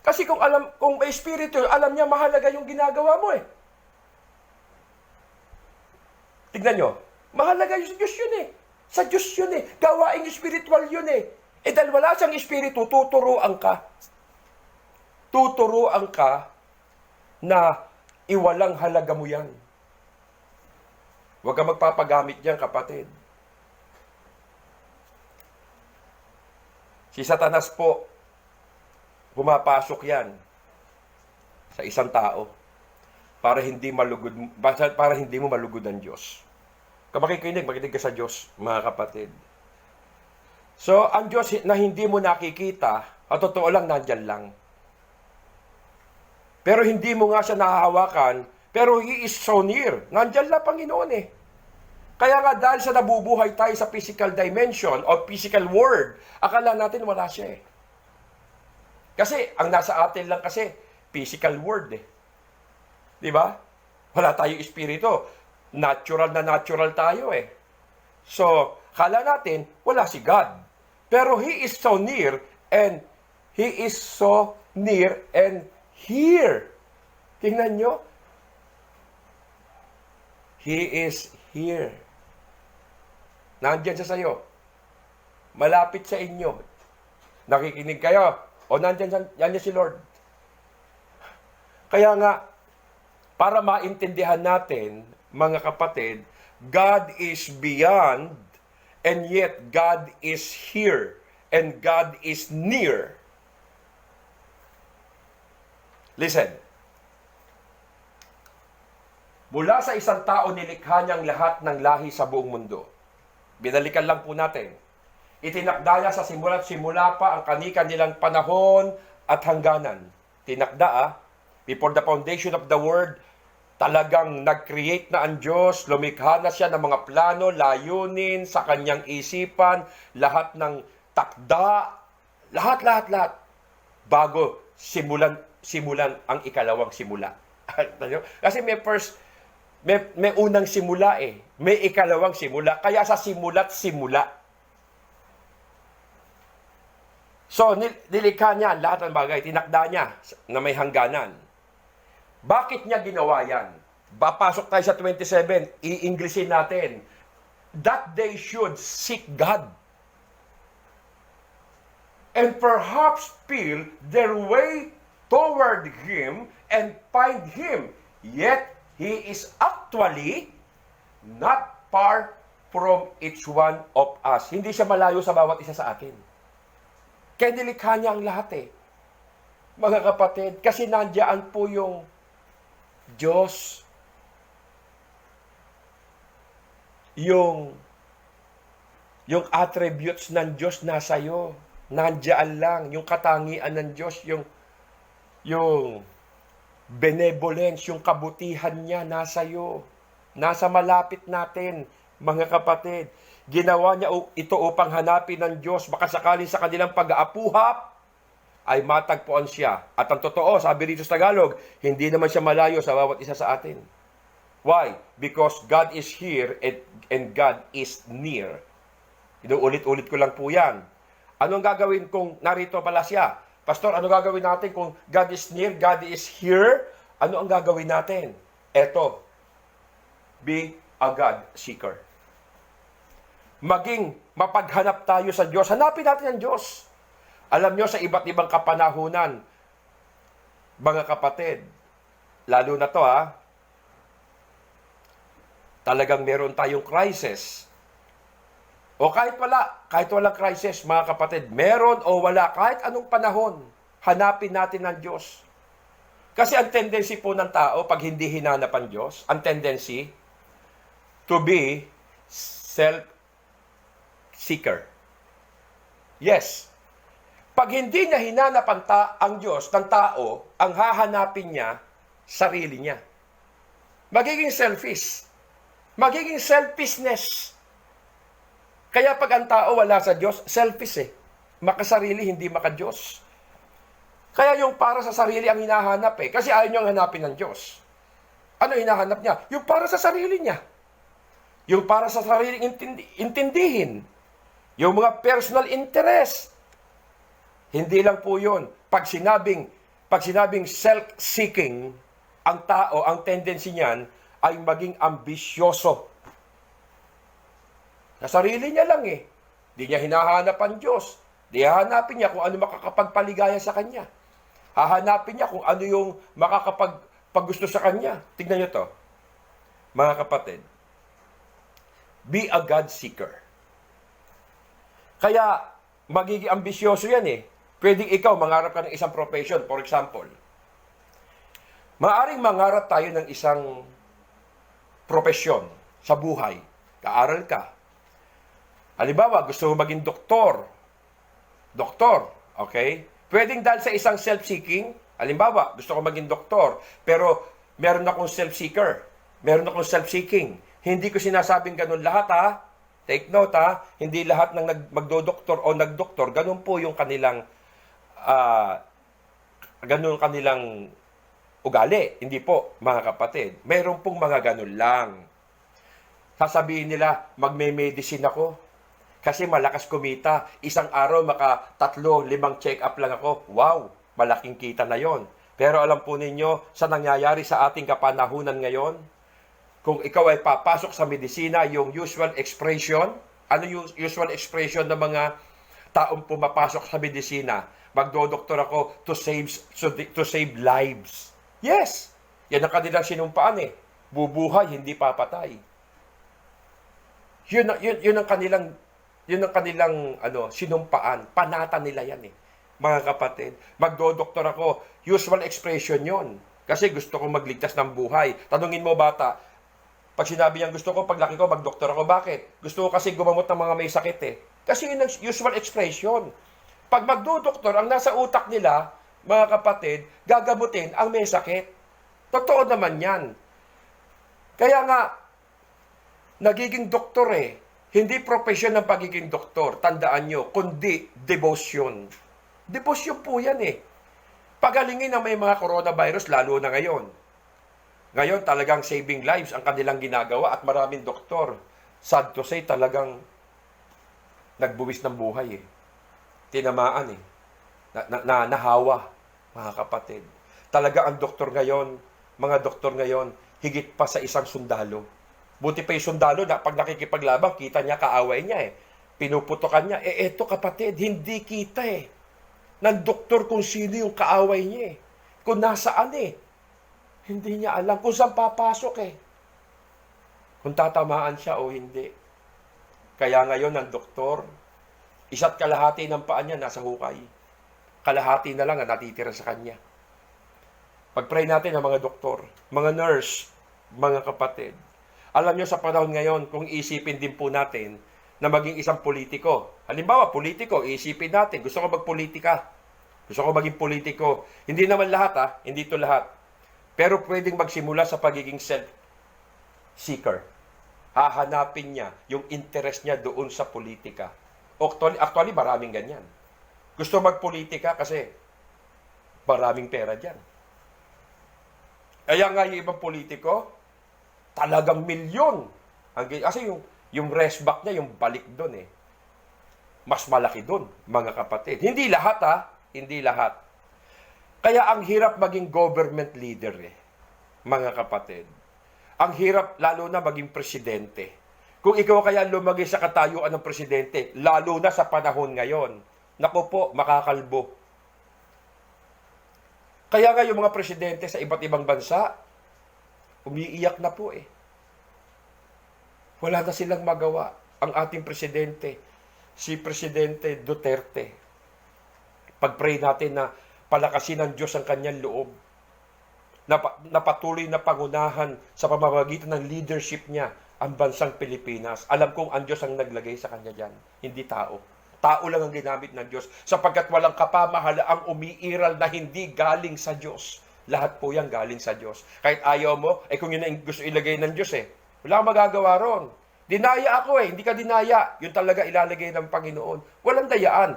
Kasi kung may espiritu, alam niya mahalaga yung ginagawa mo Tignan nyo, mahalaga yung sa Diyos yun Sa Diyos yun Gawaing espiritual yun dahil wala siyang espiritu, tuturuan ka. Tuturuan ka na iwalang halaga mo yan. Huwag ka magpapagamit yan, kapatid. Si Satanas po, pumapasok yan sa isang tao para hindi mo malugod ang Diyos. Kung makikinig ka sa Diyos, mga kapatid. So, ang Diyos na hindi mo nakikita, at totoo lang, nandyan lang. Pero hindi mo nga siya nahahawakan, pero He is so near. Nandyan lang, Panginoon Kaya nga dahil sa nabubuhay tayo sa physical dimension o physical world, akala natin wala siya Kasi ang nasa atin lang kasi, physical world Di ba? Wala tayong espiritu. Natural na natural tayo So, akala natin, wala si God. Pero He is so near and He is so near and here. Tingnan nyo. He is here. Nandyan siya sa'yo. Malapit sa inyo. Nakikinig kayo. O nandyan niya si Lord. Kaya nga, para maintindihan natin, mga kapatid, God is beyond and yet God is here and God is near. Listen. Mula sa isang tao nilikha niyang lahat ng lahi sa buong mundo. Binalikan lang po natin. Itinakda niya sa simula pa ang kani-kanilang panahon at hangganan. Tinakda before the foundation of the world, talagang nag-create na ang Diyos, lumikha na siya ng mga plano, layunin sa kanyang isipan, lahat ng takda, lahat. Bago simulan ang ikalawang simula. Kasi may unang simula may ikalawang simula. Kaya sa simula't simula. So, nilikha niya ang lahat ng bagay. Tinakda niya na may hangganan. Bakit niya ginawa yan? Papasok tayo sa 27. I-Englishin natin. That they should seek God. And perhaps feel their way toward Him and find Him. Yet, He is actually not far from each one of us. Hindi siya malayo sa bawat isa sa atin. Kaya nilikha niya ang lahat eh. Mga kapatid, kasi nandiyan po yung Diyos. Yung attributes ng Diyos nasa iyo. Nandiyan lang. Yung katangian ng Diyos, yung benevolence, yung kabutihan niya nasa iyo. Nasa malapit natin, mga kapatid. Ginawa niya ito upang hanapin ng Diyos, baka sakaling sa kanilang pag-aapuhap, ay matagpuan siya. At ang totoo, sabi rito sa Tagalog, hindi naman siya malayo sa bawat isa sa atin. Why? Because God is here and God is near. Inuulit-ulit ko lang po yan. Anong gagawin kung narito pala siya? Pastor, ano gagawin natin kung God is near, God is here? Ano ang gagawin natin? Eto, be a God seeker. Maging mapaghanap tayo sa Diyos. Hanapin natin ang Diyos. Alam nyo, sa iba't ibang kapanahunan, mga kapatid, lalo na to talagang meron tayong crisis. O kahit walang crisis, mga kapatid, meron o wala, kahit anong panahon, hanapin natin ang Diyos. Kasi ang tendency po ng tao, pag hindi hinanap ang Diyos, ang tendency to be self-seeker. Yes. Pag hindi niya hinanap ang Diyos ng tao, ang hahanapin niya, sarili niya. Magiging selfish. Magiging selfishness. Kaya pag ang tao wala sa Diyos, selfish eh. Makasarili, hindi maka-Diyos. Kaya yung para sa sarili ang hinahanap eh. Kasi ayaw niyang hanapin ng Diyos. Ano hinahanap niya? Yung para sa sarili niya. Yung para sa sariling intindihin. Yung mga personal interest. Hindi lang po yun. Pag sinabing self-seeking, ang tao, ang tendency niyan ay maging ambisyoso. Sa sarili niya lang eh. Di niya hinahanap ang Diyos. Di hahanapin niya kung ano makakapagpaligaya sa kanya. Hahanapin niya kung ano yung makakapaggusto sa kanya. Tignan niyo to. Mga kapatid, be a God seeker. Kaya, magiging ambisyoso yan eh. Pwedeng ikaw, mangarap ka ng isang profession, for example. Maaring mangarap tayo ng isang profesyon sa buhay. Kaaral ka. Halimbawa, gusto mo maging doktor. Doktor, okay? Pwedeng dahil sa isang self-seeking. Halimbawa, gusto ko maging doktor, pero meron akong self-seeker. Meron akong self-seeking. Hindi ko sinasabing ganun lahat Take note hindi lahat ng magdodoktor o nagdoktor, ganun po yung kanilang ugali. Hindi po, mga kapatid. Meron pong mga ganun lang. Sasabihin nila, magme-medicine ako. Kasi malakas kumita. Isang araw, 3-5 check-up lang ako. Wow, malaking kita na yon. Pero alam po ninyo, sa nangyayari sa ating kapanahunan ngayon, kung ikaw ay papasok sa medisina, yung usual expression, ano yung usual expression ng mga taong pumapasok sa medisina? Magdodoktor ako to save lives. Yes! Yan ang kanilang sinumpaan eh. Bubuhay, hindi papatay. Yun ang kanilang sinumpaan. Panata nila yan eh. Mga kapatid, magdodoktor ako. Usual expression yon. Kasi gusto kong magligtas ng buhay. Tanungin mo bata, pag sinabi niyang gusto ko, paglaki ko, magdoktor ako. Bakit? Gusto ko kasi gumamot ng mga may sakit eh. Kasi yun ang usual expression. Pag magdodoktor, ang nasa utak nila, mga kapatid, gagamutin ang may sakit. Totoo naman yan. Kaya nga, nagiging doktor eh. Hindi profesyon ng pagiging doktor, tandaan nyo, kundi devotion. Devotion po yan eh. Pagalingin na may mga coronavirus, lalo na ngayon. Ngayon, talagang saving lives ang kanilang ginagawa at maraming doktor. Sad to say, talagang nagbuwis ng buhay eh. Tinamaan eh. nahawa, mga kapatid. Talaga ang doktor ngayon, mga doktor ngayon, higit pa sa isang sundalo. Buti pa yung sundalo na pag nakikipaglabang, kita niya kaaway niya eh. Pinuputokan niya. Eto kapatid, hindi kita eh. Ng doktor kung sino yung kaaway niya eh. Kung nasaan eh. Hindi niya alam kung saan papasok eh. Kung tatamaan siya o hindi. Kaya ngayon ang doktor, isa't kalahati ng paa niya nasa hukay. Kalahati na lang ang natitira sa kanya. Pag-pray natin ang mga doktor, mga nurse, mga kapatid. Alam niyo sa panahon ngayon, kung isipin din po natin na maging isang politiko. Halimbawa, politiko, isipin natin, gusto ko magpolitika. Gusto ko maging politiko. Hindi naman lahat hindi ito lahat. Pero pwedeng magsimula sa pagiging self-seeker. Hahanapin niya yung interest niya doon sa politika. Actually, maraming ganyan. Gusto magpolitika kasi maraming pera dyan. Kaya nga yung ibang politiko, talagang milyon. Kasi yung restback niya, yung balik doon eh. Mas malaki doon, mga kapatid. Hindi lahat hindi lahat. Kaya ang hirap maging government leader eh, mga kapatid. Ang hirap lalo na maging presidente. Kung ikaw kaya lumagay sa katayuan ng presidente, lalo na sa panahon ngayon, naku po, makakalbo. Kaya nga yung mga presidente sa iba't ibang bansa, umiiyak na po eh. Wala na silang magawa. Ang ating presidente, si Presidente Duterte. Pag-pray natin na palakasin ng Diyos ang kanyang loob. Na patuloy na pangunahan sa pamamagitan ng leadership niya ang bansang Pilipinas. Alam kong ang Diyos ang naglagay sa kanya dyan, hindi tao. Tao lang ang ginamit ng Diyos sapagkat walang kapamahalaang umiiral na hindi galing sa Diyos. Lahat po yan galing sa Diyos. Kahit ayaw mo, kung yun ang gusto ilagay ng Diyos wala kang magagawa ron. Dinaya ako hindi ka dinaya. Yun talaga ilalagay ng Panginoon. Walang dayaan.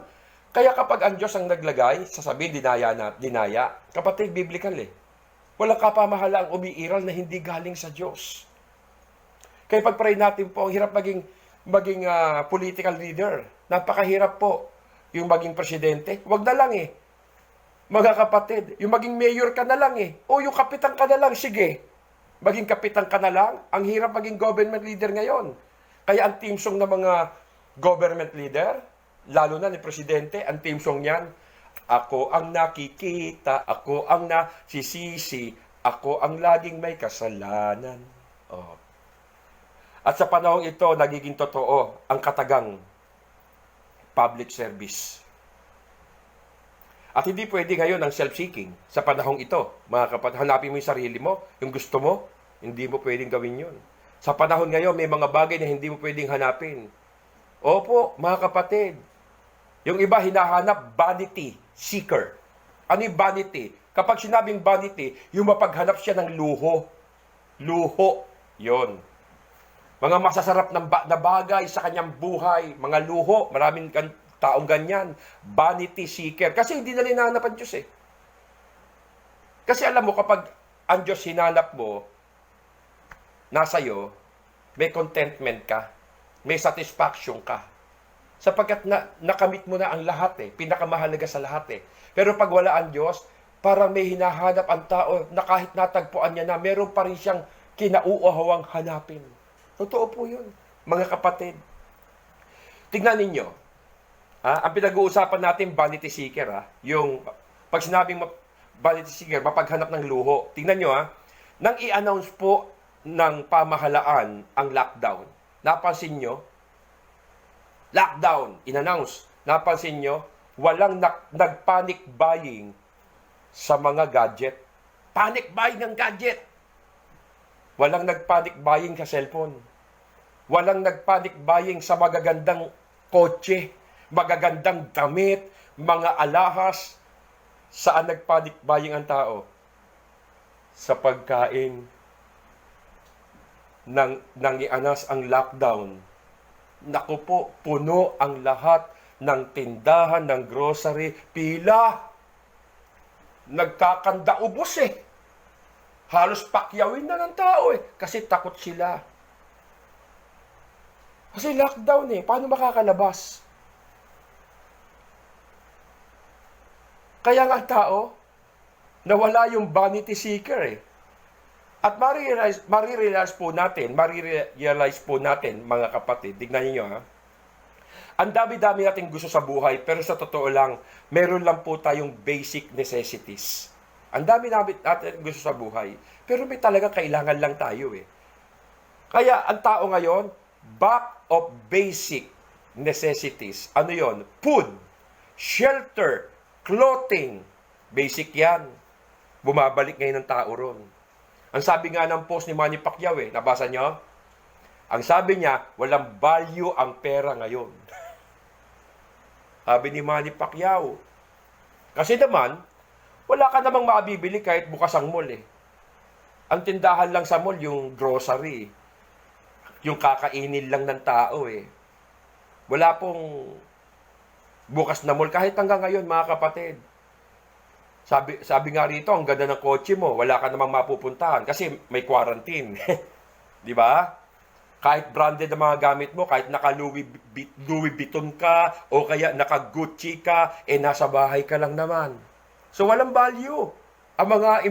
Kaya kapag ang Diyos ang naglagay, sasabihin dinaya. Kapatid, biblical Walang kapamahalaang umiiral na hindi galing sa Diyos. Kaya pag-pray natin po, ang hirap maging political leader. Napakahirap po yung maging presidente. Wag na lang Mga kapatid, yung maging mayor ka na lang O yung kapitan ka na lang, sige. Maging kapitan ka na lang. Ang hirap maging government leader ngayon. Kaya ang team song ng mga government leader, lalo na ni presidente, ang team song niyan, ako ang nakikita, ako ang nasisisi, ako ang laging may kasalanan. At sa panahong ito, nagiging totoo ang katagang public service. At hindi pwede ngayon ang self-seeking sa panahong ito. Mga kapatid, hanapin mo yung sarili mo, yung gusto mo, hindi mo pwedeng gawin yun. Sa panahon ngayon, may mga bagay na hindi mo pwedeng hanapin. Opo, mga kapatid, yung iba hinahanap vanity seeker. Ano yung vanity? Kapag sinabing vanity, yung mapaghanap siya ng luho. Luho, yon. Mga masasarap na bagay sa kanyang buhay, mga luho, maraming taong ganyan, vanity seeker. Kasi hindi na hinahanap ang Diyos Kasi alam mo, kapag ang Diyos hinanap mo, nasa iyo, may contentment ka, may satisfaction ka. Sapagkat nakamit mo na ang lahat pinakamahalaga sa lahat Pero pag wala ang Diyos, parang may hinahanap ang tao na kahit natagpuan niya na, meron pa rin siyang kinauuhawang hanapin. Totoo po yun, mga kapatid. Tingnan ninyo, ang pinag-uusapan natin, vanity seeker, yung, pag sinabing vanity seeker, mapaghanap ng luho. Tingnan nyo, nang i-announce po ng pamahalaan ang lockdown, napansin nyo, lockdown, in-announce, napansin nyo, walang nag-panic buying sa mga gadget. Panic buying ng gadget. Walang nag-panic buying sa cellphone. Walang nag-panic buying sa magagandang kotse, magagandang damit, mga alahas. Saan nag-panic buying ang tao? Sa pagkain. Nang ianas ang lockdown, naku po, puno ang lahat ng tindahan, ng grocery, pila. Nagkakanda ubos Halos pakyawin na ng tao kasi takot sila. Kasi lockdown paano makakalabas? Kaya nga tao, nawala yung vanity seeker eh. At marirealize po natin, mga kapatid, tignan niyo ha, ang dami-dami nating gusto sa buhay, pero sa totoo lang, meron lang po tayong basic necessities. Ang dami natin gusto sa buhay, pero may talaga kailangan lang tayo eh. Kaya ang tao ngayon, back of basic necessities. Ano yon? Food, shelter, clothing. Basic yan. Bumabalik ngayon ng tao ron. Ang sabi nga ng post ni Manny Pacquiao nabasa nyo? Ang sabi niya, walang value ang pera ngayon. Sabi ni Manny Pacquiao. Kasi naman, wala ka namang mabibili kahit bukas ang mall eh. Ang tindahan lang sa mall, yung grocery. Yung kakainin lang ng tao eh. Wala pong bukas na mall. Kahit hanggang ngayon, mga kapatid. Sabi nga rito, ang ganda ng kotse mo, wala ka namang mapupuntahan kasi may quarantine. Di ba? Kahit branded ang mga gamit mo, kahit naka Louis Vuitton ka, o kaya naka Gucci ka, nasa bahay ka lang naman. So, walang value. Ang mga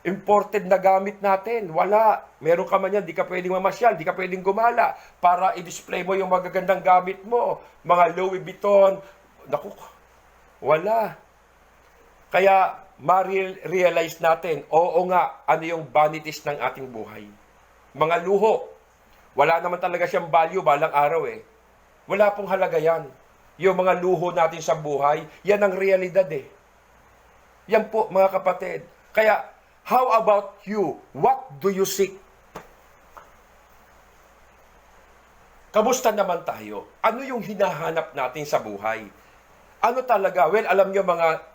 imported na gamit natin, wala. Meron ka man yan, di ka pwedeng mamasyal, di ka pwedeng gumala para i-display mo yung magagandang gamit mo. Mga Louis Vuitton, naku, wala. Kaya, ma-realize natin, oo nga, ano yung vanities ng ating buhay. Mga luho, wala naman talaga siyang value balang araw eh. Wala pong halaga yan. Yung mga luho natin sa buhay, yan ang realidad eh. Yan po, mga kapatid. Kaya, how about you? What do you seek? Kamusta naman tayo? Ano yung hinahanap natin sa buhay? Ano talaga? Well, alam nyo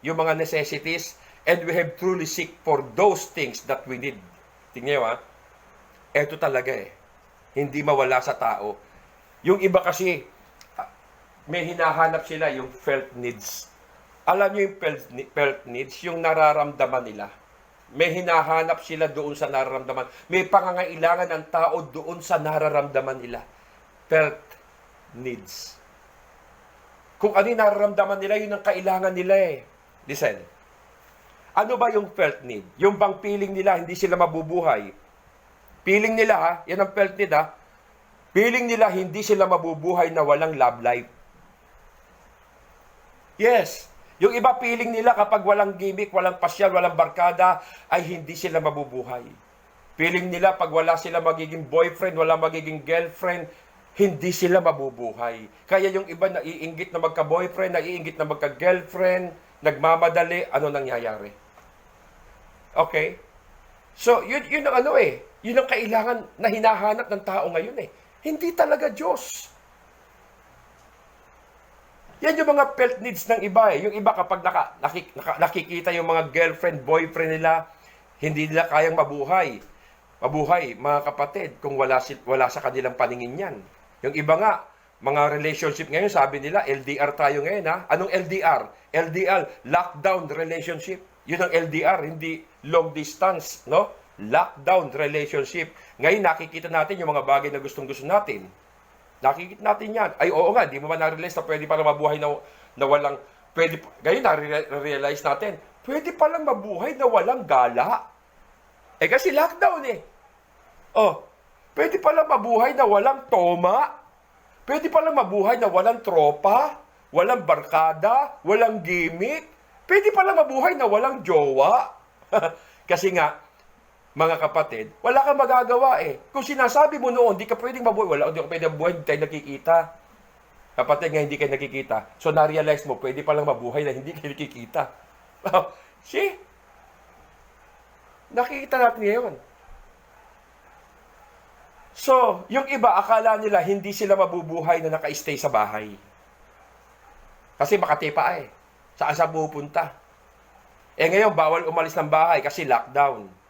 yung mga necessities, and we have truly seek for those things that we need. Tingnan nyo ha? Eto talaga eh. Hindi mawala sa tao. Yung iba kasi, may hinahanap sila yung felt needs. Alam nyo yung felt needs, yung nararamdaman nila. May hinahanap sila doon sa nararamdaman. May pangangailangan ng tao doon sa nararamdaman nila. Felt needs. Kung ano yung nararamdaman nila, yun ang kailangan nila eh. Listen. Ano ba yung felt need? Yung bang feeling nila, hindi sila mabubuhay. Feeling nila ha, yan ang felt need ha. Feeling nila, hindi sila mabubuhay na walang love life. Yes. Yung iba feeling nila kapag walang gimmick, walang pasyal, walang barkada, ay hindi sila mabubuhay. Feeling nila pag wala sila magiging boyfriend, wala magiging girlfriend, hindi sila mabubuhay. Kaya yung iba naiinggit na magka-boyfriend, naiinggit na magka-girlfriend, nagmamadali, ano nangyayari? Okay? So, yun ang ano eh. Yun ang kailangan na hinahanap ng tao ngayon eh. Hindi talaga Diyos. Yan yung mga felt needs ng iba eh. Yung iba kapag nakikita yung mga girlfriend, boyfriend nila, hindi nila kayang mabuhay. Mabuhay, mga kapatid, kung wala sa kanilang paningin yan. Yung iba nga, mga relationship ngayon, sabi nila, LDR tayo ngayon ha. Anong LDR? LDR, lockdown relationship. Yun ang LDR, hindi long distance, no? Lockdown relationship. Ngayon, nakikita natin yung mga bagay na gustong-gusto natin. Nakikita natin yan. Ay, oo nga, di mo ba na-realize na pwede palang mabuhay na walang, ngayon, na-realize natin, pwede palang mabuhay na walang gala. Kasi lockdown eh. Oh, pwede palang mabuhay na walang toma. Pwede palang mabuhay na walang tropa, walang barkada, walang gimmick. Pwede palang mabuhay na walang jowa. Kasi nga, mga kapatid, wala kang magagawa eh. Kung sinasabi mo noon, di ka pwedeng mabuhay, hindi ka pwedeng mabuhay, hindi tayo nakikita. Kapatid nga, hindi kayo nakikita. So, na-realize mo, pwede palang mabuhay na hindi kayo nakikita. See? Nakikita natin ngayon. So, yung iba, akala nila hindi sila mabubuhay na naka-stay sa bahay. Kasi Makati pa eh. Saan sa pupunta? Ngayon, bawal umalis ng bahay kasi lockdown.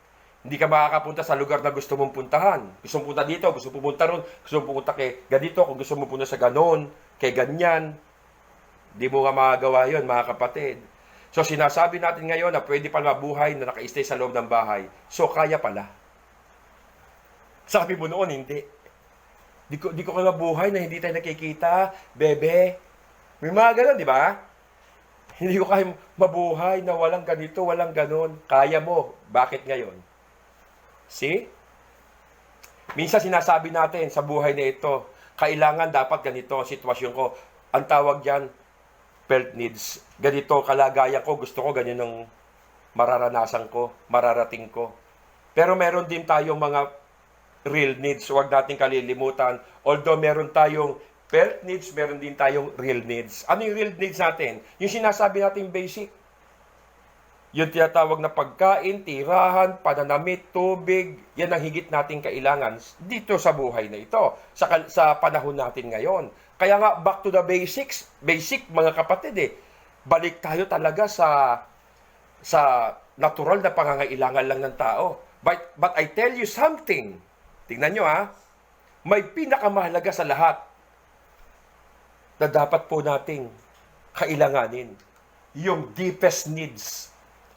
Hindi ka makakapunta sa lugar na gusto mong puntahan. Gusto mong punta dito, gusto mong pumunta ron, gusto mong pumunta kay ganito, kung gusto mong punta sa ganon, kay ganyan. Hindi mo nga magagawa yun, mga kapatid. So, sinasabi natin ngayon na pwede pa mabuhay na naka-stay sa loob ng bahay. So, kaya pala. Sabi mo noon, hindi. Di ko mabuhay na hindi tayo nakikita, bebe. May mga ganun, di ba? Hindi ko kaya mabuhay na walang ganito, walang ganon. Kaya mo. Bakit ngayon? See? Minsan sinasabi natin sa buhay na ito, kailangan dapat ganito ang sitwasyon ko. Ang tawag diyan, felt needs. Ganito kalagayan ko, gusto ko ganyan ang mararanasan ko, mararating ko. Pero meron din tayong mga real needs. Huwag natin kalilimutan. Although meron tayong felt needs, meron din tayong real needs. Ano yung real needs natin? Yung sinasabi natin basic. Yung tinatawag na pagkain, tirahan, pananamit, tubig, yan ang higit nating kailangan dito sa buhay na ito, sa panahon natin ngayon. Kaya nga, back to the basics, basic mga kapatid balik tayo talaga sa natural na pangangailangan lang ng tao. But I tell you something, tingnan nyo may pinakamahalaga sa lahat na dapat po nating kailanganin, yung deepest needs.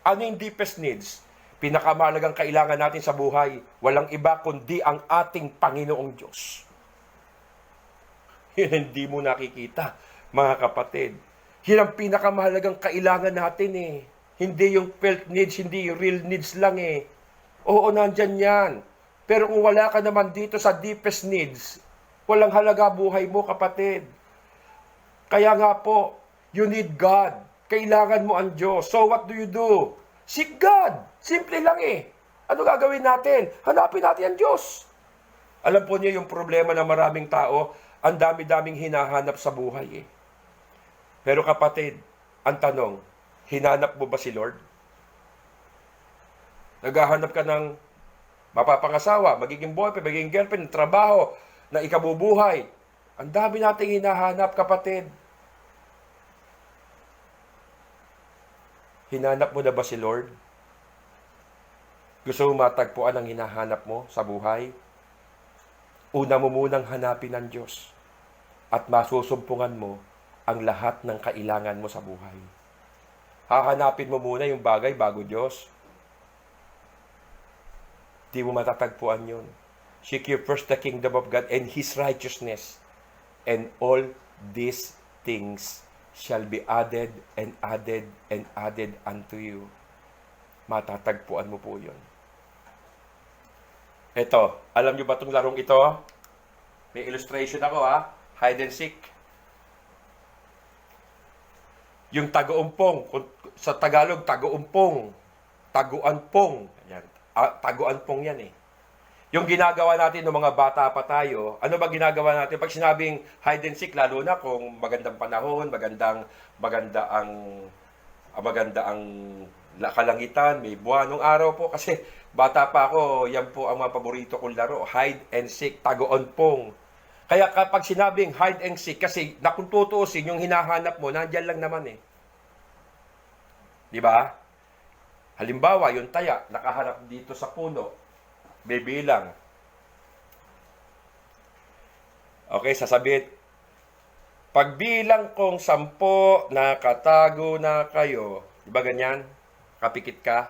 Ano yung deepest needs? Pinakamahalagang kailangan natin sa buhay, walang iba kundi ang ating Panginoong Diyos. Yun hindi mo nakikita, mga kapatid. Yun ang pinakamahalagang kailangan natin Hindi yung felt needs, hindi yung real needs lang Oo, nandyan yan. Pero kung wala ka naman dito sa deepest needs, walang halaga buhay mo, kapatid. Kaya nga po, you need God. Kailangan mo ang Diyos. So what do you do? Seek God. Simple lang Ano gagawin natin? Hanapin natin ang Diyos. Alam po niyo yung problema ng maraming tao, ang dami-daming hinahanap sa buhay Pero kapatid, ang tanong, hinanap mo ba si Lord? Naghahanap ka ng mapapangasawa, magiging boyfriend, magiging girlfriend, trabaho, na ikabubuhay. Ang dami nating hinahanap, kapatid. Hinanap mo na ba si Lord? Gusto mo matagpuan ang hinahanap mo sa buhay? Una mo munang hanapin ang Diyos at masusumpungan mo ang lahat ng kailangan mo sa buhay. Hahanapin mo muna yung bagay bago Diyos. Di mo matatagpuan yun. Seek ye first the kingdom of God and His righteousness, and all these things shall be added and added and added unto you. Matatagpuan mo po yun. Ito, alam nyo ba itong larong ito? May illustration ako hide and seek. Yung tago-umpong, sa Tagalog, tago-umpong, taguan-pong. Yan. Taguan-pong yan Yung ginagawa natin ng mga bata pa tayo, ano ba ginagawa natin? Pag sinabing hide and seek, lalo na kung magandang panahon, maganda ang kalangitan, may buwan. Nung araw po, kasi bata pa ako, yan po ang mga paborito kong laro, hide and seek, taguan-pong. Kaya kapag sinabing hide and seek, kasi kung tutuusin, yung hinahanap mo, nandyan lang naman Di ba? Halimbawa, yung taya, nakaharap dito sa puno, bibilang. Okay, sasabihin, pagbilang kong 10, nakatago na kayo. Di ba ganyan? Kapikit ka?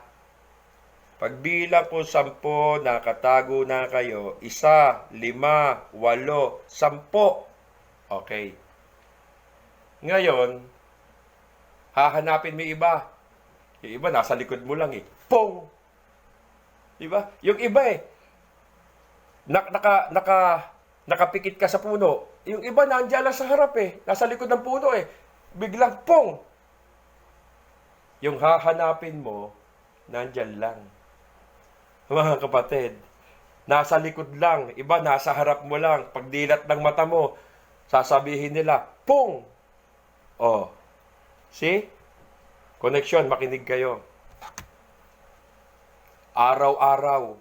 Pagbilang kong 10, nakatago na kayo. 1, 5, 8, 10. Okay. Ngayon, hahanapin mo iba. Yung iba, nasa likod mo lang Pong! Diba? Yung iba nakapikit ka sa puno. Yung iba nandiyan lang sa harap nasa likod ng puno Biglang pong! Yung hahanapin mo, nandiyan lang. Mga kapatid, nasa likod lang. Iba nasa harap mo lang. Pagdilat ng mata mo, sasabihin nila, pong! Oh. See? Connection, makinig kayo. Araw-araw,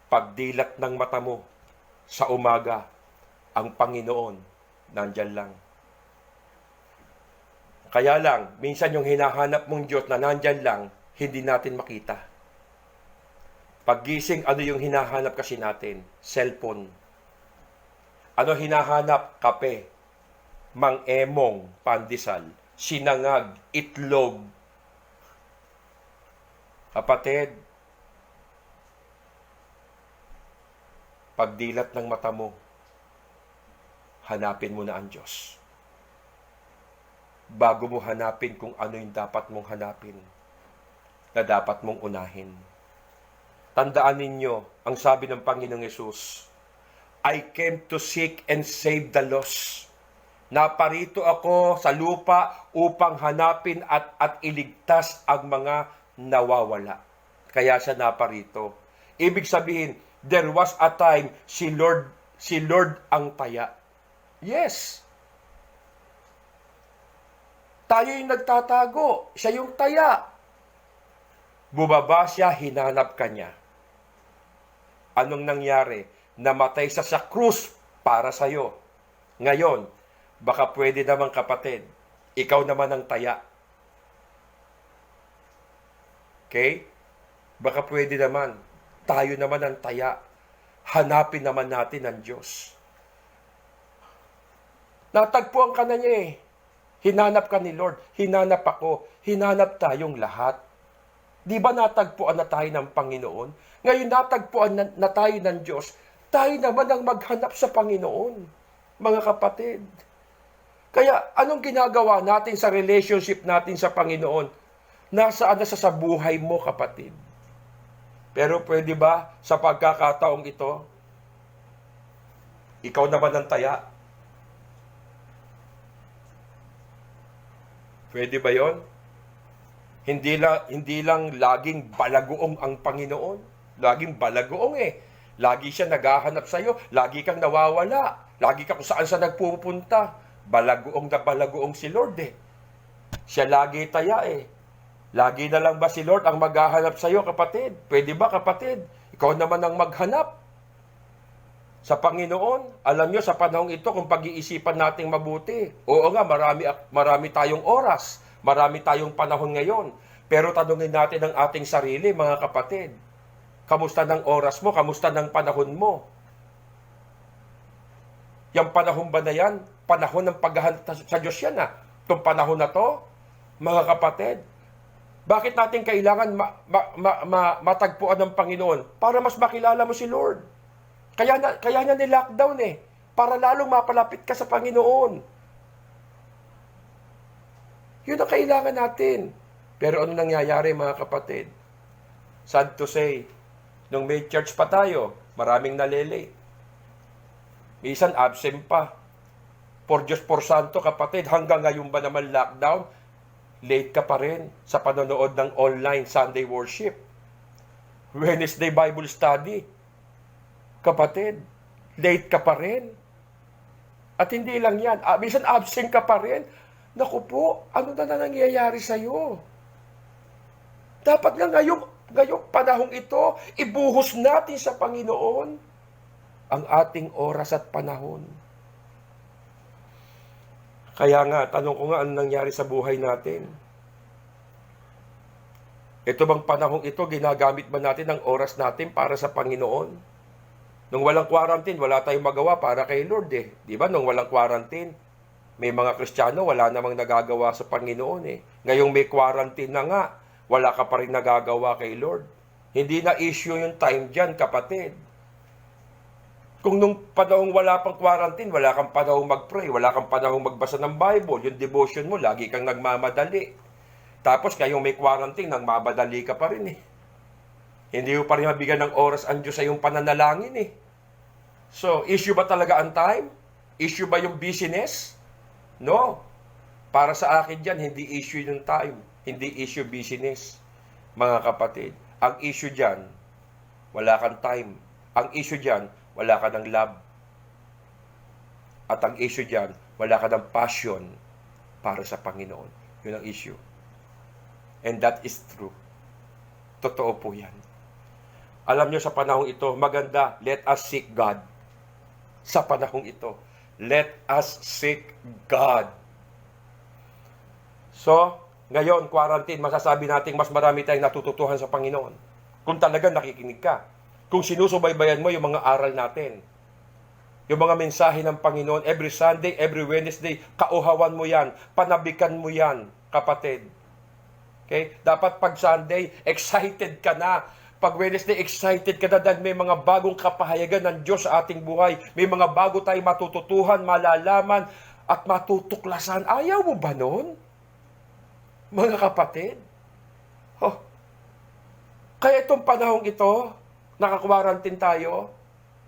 pagdilat ng mata mo sa umaga, ang Panginoon nandyan lang. Kaya lang, minsan yung hinahanap mong Diyos na nandyan lang, hindi natin makita. Paggising, ano yung hinahanap kasi natin? Cellphone. Ano hinahanap? Kape, mang-emong, pandesal, sinangag, itlog. Kapatid, pagdilat ng mata mo, hanapin mo na ang Diyos. bago mo hanapin kung ano yung dapat mong hanapin, na dapat mong unahin. Tandaan ninyo, ang sabi ng Panginoong Yesus, I came to seek and save the lost. Naparito ako sa lupa upang hanapin at iligtas ang mga nawawala. Kaya siya naparito. Ibig sabihin, there was a time si Lord ang taya. Yes. Tayo yung nagtatago, siya yung taya. Bumaba siya, hinanap ka niya. Anong nangyari? Namatay siya sa krus para sa'yo. Ngayon, baka pwede naman kapatid, ikaw naman ang taya. Okay? Baka pwede naman, tayo naman ang taya. Hanapin naman natin ang Diyos. Natagpuan ka na niya eh. Hinanap ka ni Lord, hinanap ako, hinanap tayong lahat. Di ba natagpuan na tayo ng Panginoon? Ngayon natagpuan na tayo ng Diyos, tayo naman ang maghanap sa Panginoon, mga kapatid. Kaya anong ginagawa natin sa relationship natin sa Panginoon? Nasaan na sa buhay mo, kapatid? Pero pwede ba sa pagkakataong ito, ikaw naman ang taya? Pwede ba yon? Hindi lang laging balagoong ang Panginoon. Laging balagoong eh. Lagi siya naghahanap sa iyo. Lagi kang nawawala. Lagi ka kung saan sa nagpupunta. Balagoong na balagoong si Lord eh. Siya lagi taya eh. Lagi na lang ba si Lord ang maghahanap sa iyo, kapatid? Pwede ba, kapatid? Ikaw naman ang maghanap sa Panginoon. Alam nyo, sa panahong ito, kung pag-iisipan nating mabuti, oo nga, marami tayong oras, marami tayong panahon ngayon. Pero tanungin natin ang ating sarili, mga kapatid. Kamusta ng oras mo? Kamusta ng panahon mo? Yung panahon ba na yan? Panahon ng paghahanap sa Diyos yan ah. Itong panahon na to, mga kapatid, bakit natin kailangan matagpuan ng Panginoon? Para mas makilala mo si Lord. Kaya niya ni-lockdown eh. Para lalong mapalapit ka sa Panginoon. Yun ang kailangan natin. Pero ano nangyayari, mga kapatid? Sad to say, nung may church pa tayo, maraming nalilate. Minsan absent pa. Por Diyos, por Santo, kapatid, hanggang ngayon ba naman lockdown? Late ka pa rin sa panonood ng online Sunday worship. Wednesday Bible study. Kapatid, late ka pa rin. At hindi lang yan, minsan absent ka pa rin. Naku po, ano na nangyayari sa'yo? Dapat nga ngayong panahong ito, ibuhos natin sa Panginoon ang ating oras at panahon. Kaya nga, tanong ko nga, ano nangyari sa buhay natin? Ito bang panahong ito, ginagamit ba natin ang oras natin para sa Panginoon? Nung walang quarantine, wala tayong magawa para kay Lord eh. Di ba? Nung walang quarantine, may mga Kristiyano, wala namang nagagawa sa Panginoon eh. Ngayong may quarantine na nga, wala ka pa rin nagagawa kay Lord. Hindi na issue yung time dyan, kapatid. Kung nung panahong wala pang quarantine, wala kang panahong mag-pray, wala kang panahong magbasa ng Bible, yung devotion mo, lagi kang nagmamadali. Tapos ngayong may quarantine, nagmamadali ka pa rin eh. Hindi mo pa rin mabigyan ng oras ang Diyos sa iyong pananalangin eh. So, issue ba talaga ang time? Issue ba yung busyness? No. Para sa akin dyan, hindi issue yung time. Hindi issue busyness, mga kapatid. Ang issue dyan, wala kang time. Ang issue dyan, wala ka ng love. At ang issue dyan, wala ka ng passion para sa Panginoon. Yun ang issue. And that is true. Totoo po yan. Alam nyo sa panahong ito, maganda, let us seek God. Sa panahong ito, let us seek God. So, ngayon, quarantine, masasabi natin mas marami tayong natututuhan sa Panginoon. Kung talaga nakikinig ka. Kung sinusubaybayan mo yung mga aral natin. Yung mga mensahe ng Panginoon, every Sunday, every Wednesday, kauhawan mo yan, panabikan mo yan, kapatid. Okay? Dapat pag Sunday, excited ka na. Pag Wednesday, excited ka na dahil may mga bagong kapahayagan ng Diyos sa ating buhay. May mga bago tayong matututuhan, malalaman, at matutuklasan. Ayaw mo ba nun? Mga kapatid? Oh. Kaya itong panahong ito, nakakwarantin tayo,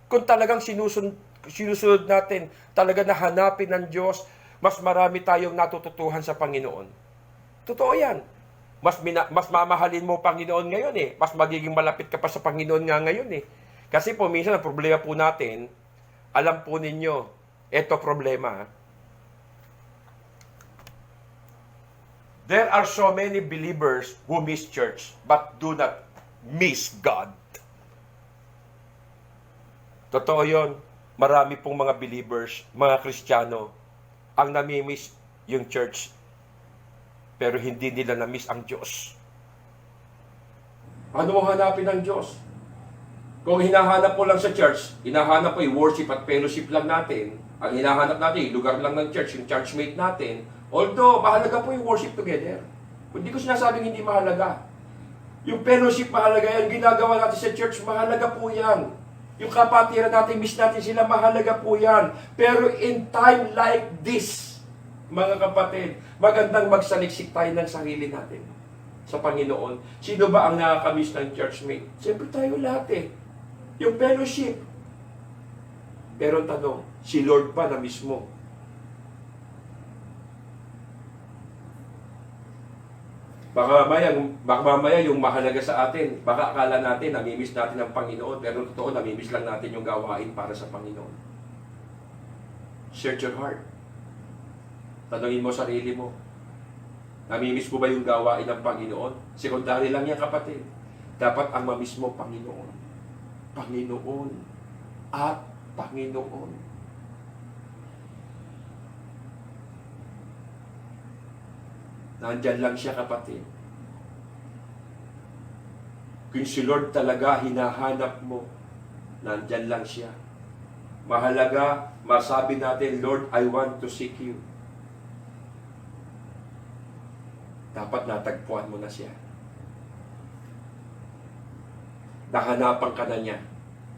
kung talagang sinusunod natin, talaga na hanapin ng Diyos, mas marami tayong natututuhan sa Panginoon. Totoo yan. Mas mamahalin mo Panginoon ngayon eh. Mas magiging malapit ka pa sa Panginoon nga ngayon eh. Kasi po, minsan ang problema po natin, alam po ninyo, eto problema. There are so many believers who miss church, but do not miss God. Totoo yun. Marami pong mga believers, mga Kristiyano, ang namimiss yung church, pero hindi nila na-miss ang Diyos. Ano mo hanapin ng Diyos? Kung hinahanap mo lang sa church, hinahanap mo yung worship at fellowship lang natin, ang hinahanap natin, yung lugar lang ng church, yung churchmate natin, although mahalaga po yung worship together. Hindi ko sinasabing hindi mahalaga. Yung fellowship mahalaga yan, ginagawa natin sa church, mahalaga po yan. Yung kapatiran natin, miss natin sila, mahalaga po yan. Pero in time like this, mga kapatid, magandang magsaliksik tayo ng sarili natin sa Panginoon. Sino ba ang nakakamiss ng churchmate? Siyempre tayo lahat eh. Yung fellowship. Pero ang tanong, si Lord ba na mismo? Baka mamaya yung mahalaga sa atin, baka akala natin, namimiss natin ang Panginoon, pero totoo, namimiss lang natin yung gawain para sa Panginoon. Search your heart. Tanungin mo sarili mo, namimiss mo ba yung gawain ng Panginoon? Sekundary lang yan, kapatid. Dapat ang mamiss mo, Panginoon. Panginoon at Panginoon. Nandyan lang siya, kapatid. Kung si Lord talaga hinahanap mo, nandyan lang siya. Mahalaga, masabi natin, Lord, I want to seek you. Dapat natagpuan mo na siya. Nahanapan ka na niya.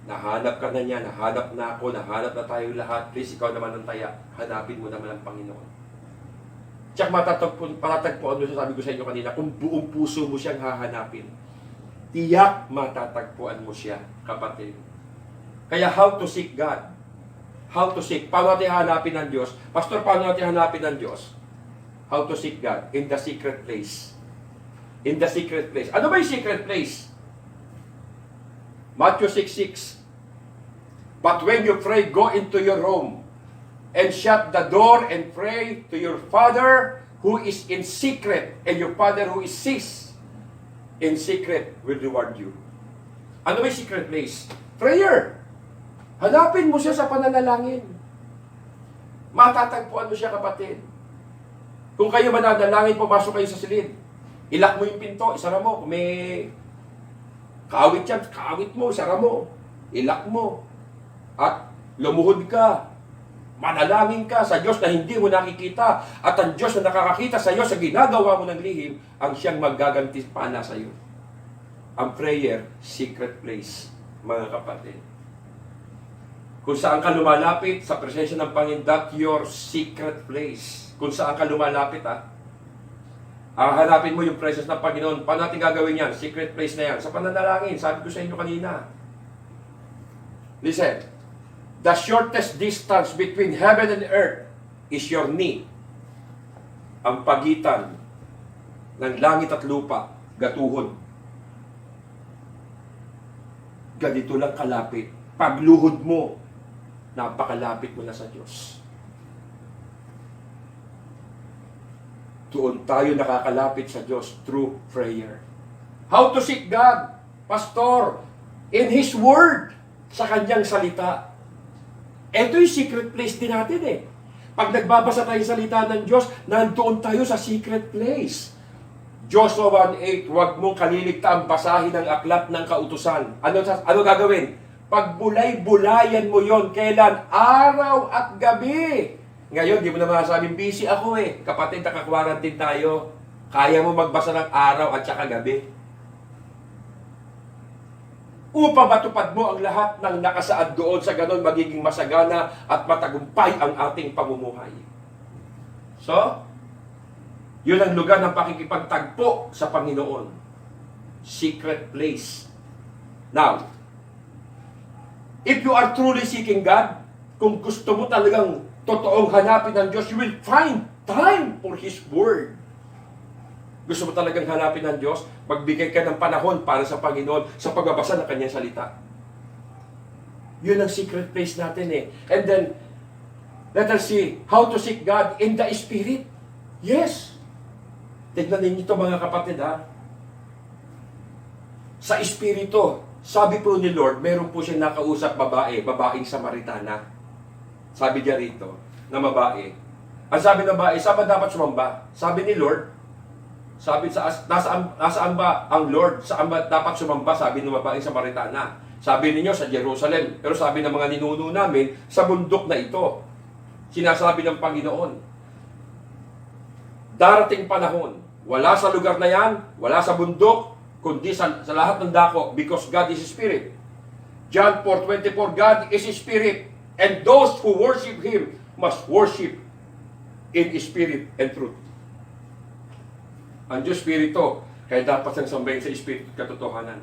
Nahanap ka na niya, nahanap na ako, nahanap na tayo lahat. Please, ikaw naman ang taya. Hanapin mo naman ang Panginoon. Tsaka matatagpuan mo siya, sabi ko sa inyo kanina, kung buong puso mo siyang hahanapin. Tiyak matatagpuan mo siya, kapatid. Kaya how to seek God? How to seek? Paano natin hanapin ang Diyos? Pastor, paano natin hanapin ang Diyos? How to seek God? In the secret place. In the secret place. Ano ba yung secret place? Matthew 6:6. But when you pray, go into your room and shut the door and pray to your Father who is in secret, and your Father who is sees in secret will reward you. Ano ba yung secret place? Prayer. Hanapin mo siya sa pananalangin. Matatagpuan mo siya, kapatid. Kung kayo mananalangin, pumasok kayo sa silid. Ilak mo yung pinto, isara mo. Kung may kaawit yan, kaawit mo, isara mo. Ilak mo. At lumuhod ka. Manalangin ka sa Diyos na hindi mo nakikita. At ang Diyos na nakakakita sa iyo sa ginagawa mo ng lihim, ang siyang maggagantimpala sa iyo. Ang prayer, secret place, mga kapatid. Kung saan ka lumalapit sa presensya ng Panginoon, that your secret place. Kung saan ka lumalapit, hanapin mo yung presence ng Panginoon. Paano natin gagawin yan? Secret place na yan. Sa pananalangin, sabi ko sa inyo kanina. Listen, the shortest distance between heaven and earth is your knee. Ang pagitan ng langit at lupa, gatuhod. Ganito lang kalapit. Pagluhod mo, napakalapit mo na sa Diyos. Doon tayo nakakalapit sa Diyos through prayer. How to seek God? Pastor, in His Word, sa Kanyang salita. Ito yung secret place din natin eh. Pag nagbabasa tayo sa salita ng Diyos, nandoon tayo sa secret place. Joshua 1:8, huwag mong kaliligtaan basahin ang aklat ng kautusan. Ano gagawin? Pagbulay-bulayan mo yon. Kailan? Araw at gabi. Ngayon, di mo na masasabing busy ako eh. Kapatid, nakakwarantin tayo. Kaya mo magbasa ng araw at saka gabi. Upang matupad mo ang lahat ng nakasaad doon, sa ganon magiging masagana at matagumpay ang ating pamumuhay. So, yun ang lugar ng pakikipagtagpo sa Panginoon. Secret place. Now, if you are truly seeking God, kung gusto mo talagang totoong hanapin ng Diyos, you will find time for His Word. Gusto mo talagang hanapin ng Diyos, magbigay ka ng panahon para sa Panginoon sa pagbabasa ng Kanyang salita. Yun ang secret place natin eh. And then, let us see how to seek God in the Spirit. Yes. Tignan ninyo ito mga kapatid ha. Sa Espiritu, sabi po ni Lord, meron po siya nakausap babaeng Samaritana. Sabi niya rito, na babae. Ang sabi ng babae, saan ba dapat sumamba? Sabi ni Lord, sabi nasaan ba ang Lord? Saan ba dapat sumamba? Sabi ng babaeng Samaritana. Sabi ninyo sa Jerusalem. Pero sabi ng mga ninuno namin, sa bundok na ito. Sinasabi ng Panginoon. Darating panahon, wala sa lugar na yan, wala sa bundok, kundi sa lahat ng dako, because God is Spirit. John 4:24, God is Spirit, and those who worship Him must worship in Spirit and truth. Ang Diyos Spirito, kaya dapat siyang sambahin sa Espiritu at katotohanan.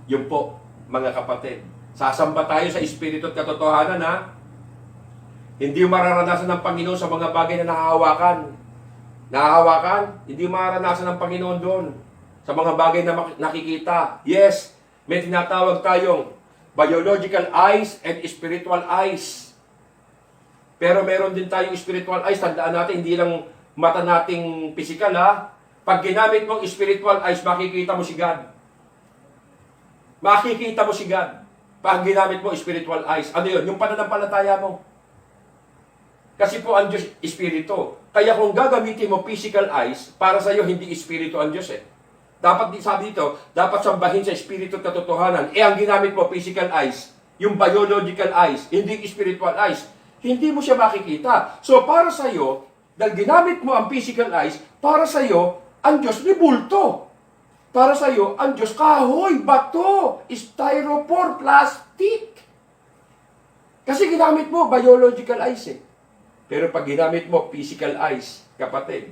Yun po, mga kapatid. Sasamba tayo sa Espiritu at katotohanan, ha? Hindi mararanasan ng Panginoon sa mga bagay na nahahawakan. Nahahawakan, hindi mararanasan ng Panginoon doon. Sa mga bagay na nakikita. Yes, may tinatawag tayong biological eyes and spiritual eyes. Pero meron din tayong spiritual eyes. Tandaan natin, hindi lang mata nating physical, ha? Pag ginamit mong spiritual eyes, makikita mo si God. Makikita mo si God. Pag ginamit mo spiritual eyes. Ano yun? Yung pananampalataya mo. Kasi po ang Diyos, Espiritu. Kaya kung gagamitin mo physical eyes, para sa iyo hindi Espiritu ang Diyos eh. Dapat sabi dito, dapat sambahin sa Espiritu at katotohanan. Eh ang ginamit mo physical eyes, yung biological eyes, hindi spiritual eyes, hindi mo siya makikita. So para sa iyo, dahil ginamit mo ang physical eyes, para sa iyo, ang Diyos bulto. Para sa iyo, ang Diyos kahoy, bato, styrofoam, plastic. Kasi ginamit mo biological eyes eh. Pero pag ginamit mo physical eyes, kapatid,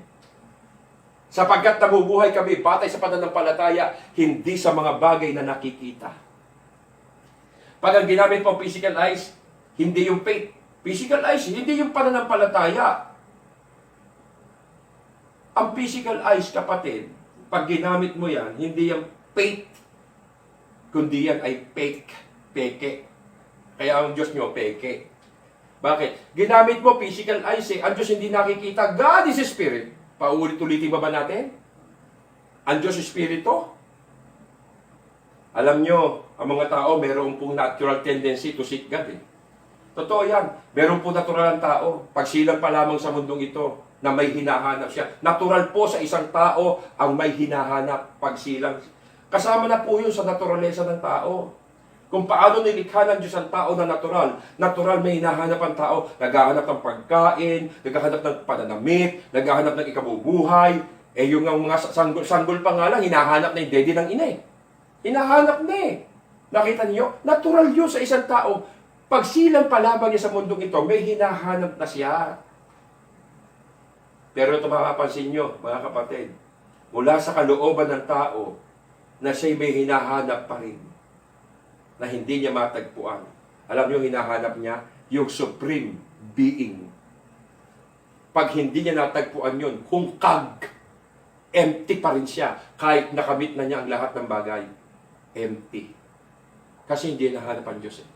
sapagkat nabubuhay kami batay sa pananampalataya, hindi sa mga bagay na nakikita. Pag ang ginamit mo physical eyes, hindi yung faith. Physical eyes, hindi yung pananampalataya. Ang physical eyes, kapatid, pag ginamit mo yan, hindi yung faith, kundi yan ay fake, peke. Kaya ang Diyos nyo, peke. Bakit? Ginamit mo physical eyes eh. Ang Diyos hindi nakikita. God is Spirit. Paulit-ulitin ba natin? Ang Diyos Espiritu. Alam nyo, ang mga tao, meron pong natural tendency to seek God eh. Totoo yan. Meron pong natural ang tao. Pagsilang pa lamang sa mundong ito, na may hinahanap siya. Natural po sa isang tao ang may hinahanap pagsilang. Kasama na po yun sa naturalesa ng tao. Kung paano nilikha ng Diyos ang tao na natural. Natural may hinahanap ang tao. Naghahanap ng pagkain, naghahanap ng pananamit, naghahanap ng ikabubuhay. Eh yung mga sanggol pa nga lang, hinahanap na yung daddy ng ina eh. Hinahanap na eh. Nakita niyo? Natural yun sa isang tao. Pagsilang pa lamang niya sa mundong ito, may hinahanap na siya. Pero ito mapapansin nyo, mga kapatid, mula sa kalooban ng tao, na siya'y may hinahanap pa rin, na hindi niya matagpuan. Alam niyo, hinahanap niya yung supreme being. Pag hindi niya natagpuan yun, hungkag, empty pa rin siya, kahit nakamit na niya ang lahat ng bagay. Empty. Kasi hindi nahanap ang Diyos eh.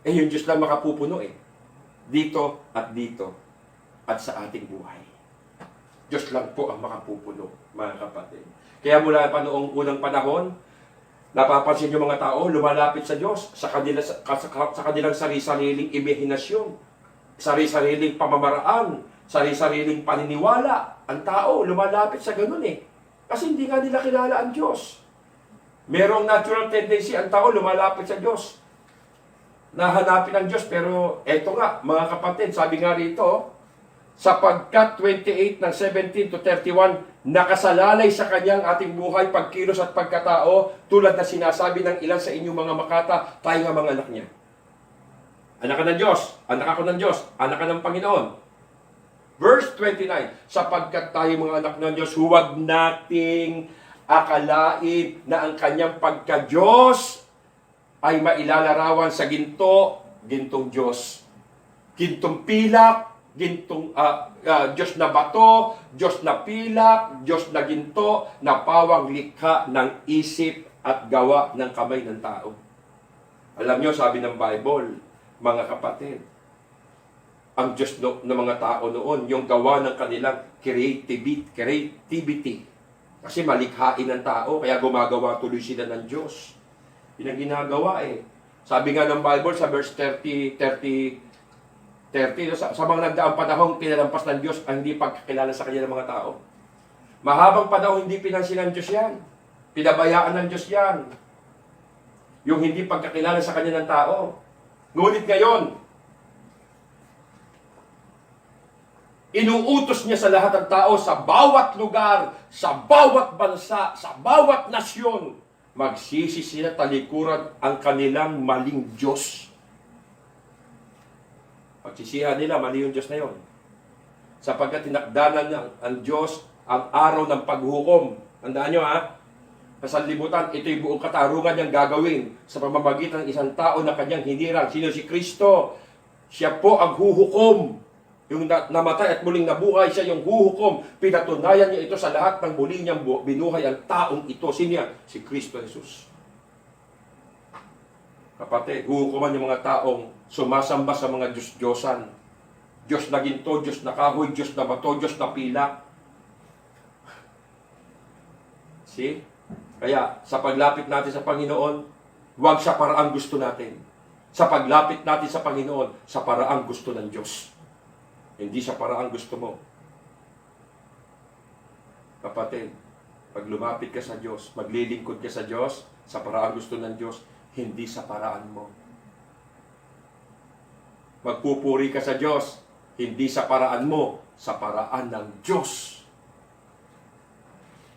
Eh yung Diyos lang makapupuno eh. Dito at dito at sa ating buhay. Diyos lang po ang makapupuno, mga kapatid. Kaya mula pa noong unang panahon, napapansin yung mga tao, lumalapit sa Diyos sa kanilang sarili-sariling imahinasyon, sarili-sariling pamamaraan, sarili-sariling paniniwala. Ang tao, lumalapit sa ganun eh. Kasi hindi nga nila kilala ang Diyos. Merong natural tendency, ang tao lumalapit sa Diyos. Nahanapin ang Diyos, pero eto nga, mga kapatid, sabi nga rito, sapagkat 28 ng 17 to 31, nakasalalay sa kanyang ating buhay, pagkilos at pagkatao, tulad na sinasabi ng ilan sa inyong mga makata, tayo nga mga anak niya. Anak ka ng Diyos, anak ako ng Diyos, anak ka ng Panginoon. Verse 29, sapagkat tayo mga anak ng Diyos, huwag nating akalain na ang kanyang pagka-Diyos ay mailalarawan sa ginto, gintong Diyos. Gintong pilak, gintong Diyos na bato, Diyos na pilak, Diyos na ginto, na pawang likha ng isip at gawa ng kamay ng tao. Alam nyo, sabi ng Bible, mga kapatid, ang Diyos ng mga tao noon, yung gawa ng kanilang creativity. Kasi malikhain ng tao, kaya gumagawa tuloy sila ng Diyos. Yun ang ginagawa eh. Sabi nga ng Bible sa verse 30, sa mga nagdaang panahon, pinalampas ng Diyos ang hindi pagkakilala sa kanya ng mga tao. Mahabang panahon, hindi pinansin ng Diyos yan. Pinabayaan ng Diyos yan. Yung hindi pagkakilala sa kanya ng tao. Ngunit ngayon, inuutos niya sa lahat ng tao, sa bawat lugar, sa bawat bansa, sa bawat nasyon, magsisi sila talikuran ang kanilang maling Diyos. Pagsisihan nila, mali yung Diyos na yon. Sapagkat tinakdanan ang Diyos ang araw ng paghukom. Tandaan nyo ha, sa sanlibutan, ito'y buong katarungan niyang gagawin sa pamamagitan ng isang tao na kanyang hinirang. Sino si Kristo? Siya po ang huhukom. Yung namatay at muling nabuhay, siya yung huhukom. Pinatunayan niya ito sa lahat ng muli niyang binuhay ang taong ito. Sino yan? Si Kristo Jesus. Kapatid, huhukuman yung mga taong sumasamba sa mga Diyos-Diyosan. Diyos na ginto, Diyos na kahoy, Diyos na bato, Diyos na pilak. See? Kaya, sa paglapit natin sa Panginoon, huwag sa paraang gusto natin. Sa paglapit natin sa Panginoon, sa paraang gusto ng Diyos. Hindi sa paraang gusto mo. Kapatid, pag lumapit ka sa Diyos, maglilingkod ka sa Diyos, sa paraang gusto ng Diyos, hindi sa paraan mo. Magpupuri ka sa Diyos, hindi sa paraan mo, sa paraan ng Diyos.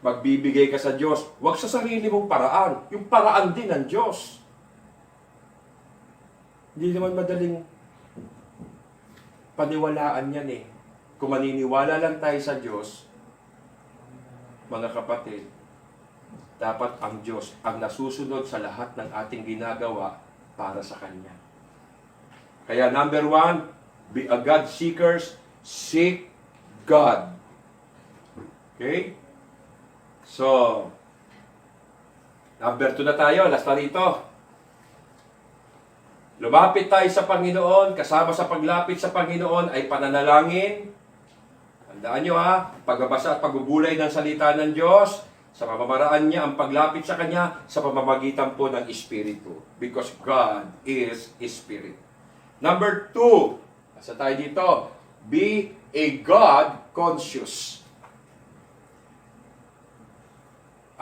Magbibigay ka sa Diyos, huwag sa sarili mong paraan, yung paraan din ng Diyos. Hindi naman madaling paniwalaan yan eh. Kung maniniwala lang tayo sa Diyos, mga kapatid, dapat ang Diyos ang nasusunod sa lahat ng ating ginagawa para sa Kanya. Kaya number 1, be a God seekers, seek God. Okay? So, number 2 na tayo, last na rito. Lumapit tayo sa Panginoon, kasama sa paglapit sa Panginoon ay pananalangin. Tandaan nyo ha, pagbabasa at pagbubulay ng salita ng Diyos, sa pamamaraan niya ang paglapit sa Kanya sa pamamagitan po ng Espiritu. Because God is Spirit. Number 2, asa tayo dito, be a God conscious.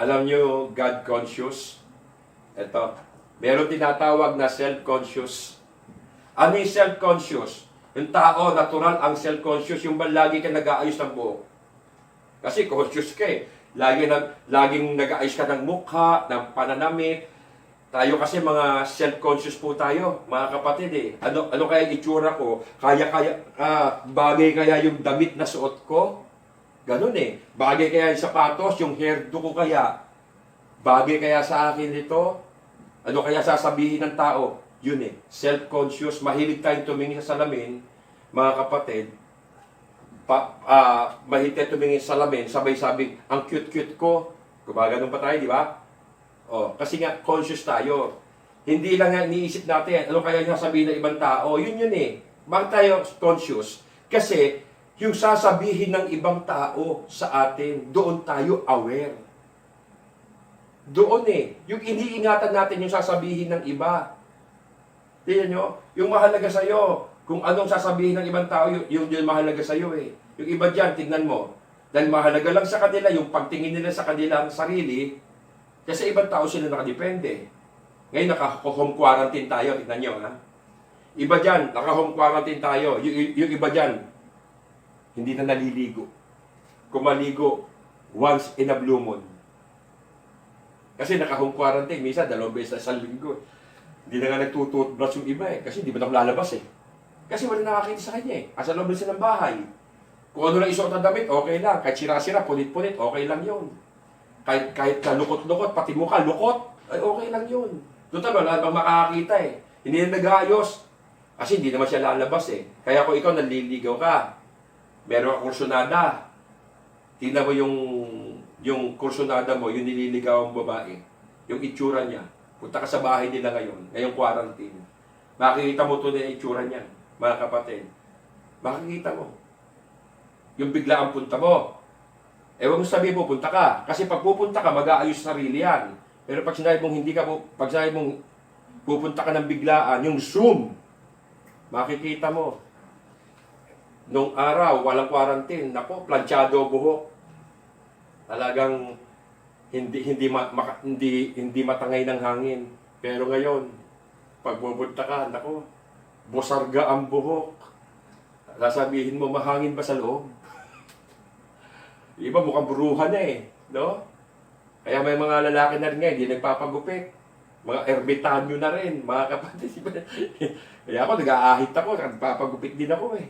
Alam nyo, God conscious? Ito, meron tinatawag na self-conscious. Ano yung self-conscious? Yung tao, natural ang self-conscious, yung ba lagi ka nag-aayos ng buhok. Kasi conscious ka eh. Laging nag-aayos ka ng mukha, ng pananamit. Tayo kasi mga self-conscious po tayo, mga kapatid eh. Ano kaya itsura ko? Bagay kaya yung damit na suot ko? Ganun eh. Bagay kaya yung sapatos, yung hairdo ko kaya? Bagay kaya sa akin ito? Ano kaya sasabihin ng tao? Yun eh. Self-conscious, mahilig tayong tumingin sa salamin, mga kapatid. Mahilig tayong tumingin sa salamin, sabay-sabing, ang cute-cute ko. Gumaganon pa tayo, di ba? Oh, kasi nga, conscious tayo. Hindi lang nga iniisip natin, ano kaya yung sasabihin ng ibang tao? Yun eh. Bakit tayo conscious? Kasi, yung sasabihin ng ibang tao sa atin, doon tayo aware. Doon eh. Yung iniingatan natin yung sasabihin ng iba. Tingnan nyo, yung mahalaga sa'yo, kung anong sasabihin ng ibang tao, yung mahalaga sa'yo eh. Yung iba dyan, tignan mo. Dahil mahalaga lang sa kanila, yung pagtingin nila sa kanilang sarili, kasi ibang tao sila nakadepende. Ngayon, naka-home quarantine tayo, tignan nyo ha. Iba dyan, naka-home quarantine tayo. Yung iba dyan, hindi na naliligo. Kung maligo, once in a blue moon. Kasi naka-home quarantine, minsan 2 beses sa linggo. Hindi na nga nagtututbrush yung iba eh. Kasi hindi ba na lalabas eh. Kasi wala nakakita sa kanya eh. Asa loob sila ng bahay. Kung ano lang isuot ng damit, okay lang. Kahit sira-sira, punit-punit, okay lang yun. Kahit lukot-lukot, pati mukha, lukot, ay okay lang yun. Total, wala bang makakakita eh. Hindi na nag-aayos. Kasi hindi naman siya lalabas eh. Kaya kung ikaw naliligaw ka, meron ka kursunada, tingnan mo yung kursunada mo, yung nililigaw ang babae, yung itsura niya. Punta ka sa bahay nila ngayong quarantine. Makikita mo ito na yung itsura niya, mga kapatid. Makikita mo. Yung bigla ang punta mo. Huwag mo sabihin pupunta ka. Kasi pag pupunta ka, mag-aayos sarili yan. Pero pag sinabi mong pag sinabi mong pupunta ka ng biglaan, yung Zoom, makikita mo. Nung araw, walang quarantine. Nako, planchado buhok. Talagang hindi matangay ng hangin. Pero ngayon, pag pupunta ka, nako, bosarga ang buhok. Sasabihin mo, mahangin ba sa loob? Iba mukhang bruha na eh, no? Kaya may mga lalaki na rin ngayon, hindi nagpapagupit. Mga ermitanyo na rin, mga kapatid. Kaya ako, nag-aahit ako, nagpapagupit din ako eh.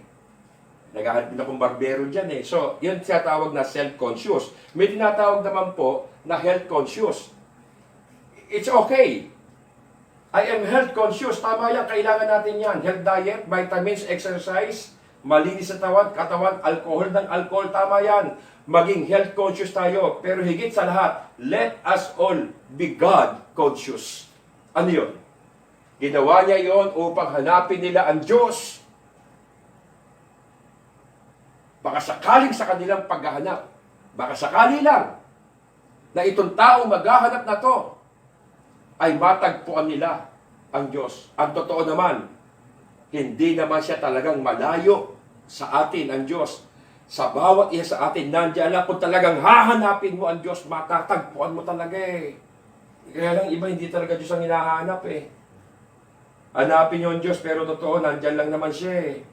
Nag-aahit din akong barbero dyan eh. So, yun tinatawag na self-conscious. May tinatawag naman po na health-conscious. It's okay. I am health-conscious. Tama yan, kailangan natin yan. Health diet, vitamins, exercise, malinis sa katawan, alcohol ng alcohol, tama yan. Maging health-conscious tayo. Pero higit sa lahat, let us all be God-conscious. Ano yun? Ginawa niya yon upang hanapin nila ang Diyos. Baka sakaling sa kanilang paghahanap, baka sakali lang na itong tao maghahanap na to, ay matagpuan nila ang Diyos. Ang totoo naman, hindi naman siya talagang malayo sa atin ang Diyos. Sa bawat isa sa atin, nandiyan lang kung talagang hahanapin mo ang Diyos, matatagpuan mo talaga eh. Kaya lang iba, hindi talaga Diyos ang hinahanap eh. Hanapin niyo ang Diyos, pero totoo, nandiyan lang naman siya eh.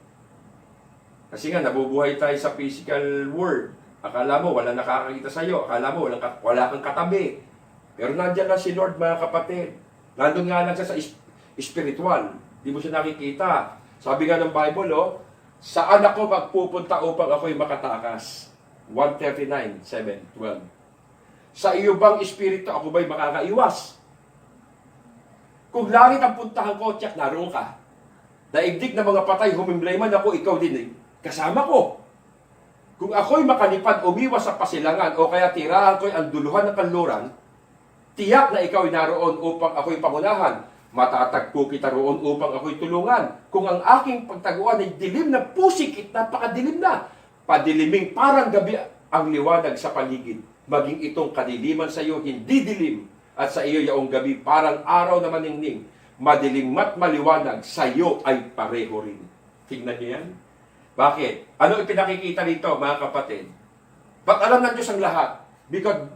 Kasi nga, nabubuhay tayo sa physical world. Akala mo, wala nakakakita sa'yo. Akala mo, wala kang katabi. Pero nandiyan lang si Lord, mga kapatid. Nandun nga lang siya sa spiritual. Di mo siya nakikita. Sabi nga ng Bible, saan ako magpupunta upang ako'y makatakas? 139:7-12. Sa iyo bang espiritu ako ba'y makakaiwas? Kung langit ang puntahan ko, tiyak naroon ka. Daigdig na mga patay, humimlay man ako, ikaw din kasama ko. Kung ako'y makalipad, umiwas sa pasilangan, o kaya tirahan ko'y ang duluhan ng kanluran, tiyak na ikaw'y naroon upang ako'y pangunahan. Matatagpo kita roon upang ako'y tulungan. Kung ang aking pagtaguan ay dilim na pusikit, napakadilim na. Padiliming parang gabi ang liwanag sa paligid. Maging itong kadiliman sa iyo hindi dilim. At sa iyo yaong gabi parang araw na maningning. Madilim at maliwanag sa iyo ay pareho rin. Tingnan niyo yan. Bakit? Ano ipinakikita rito, mga kapatid? Ba't alam ng Diyos ang lahat?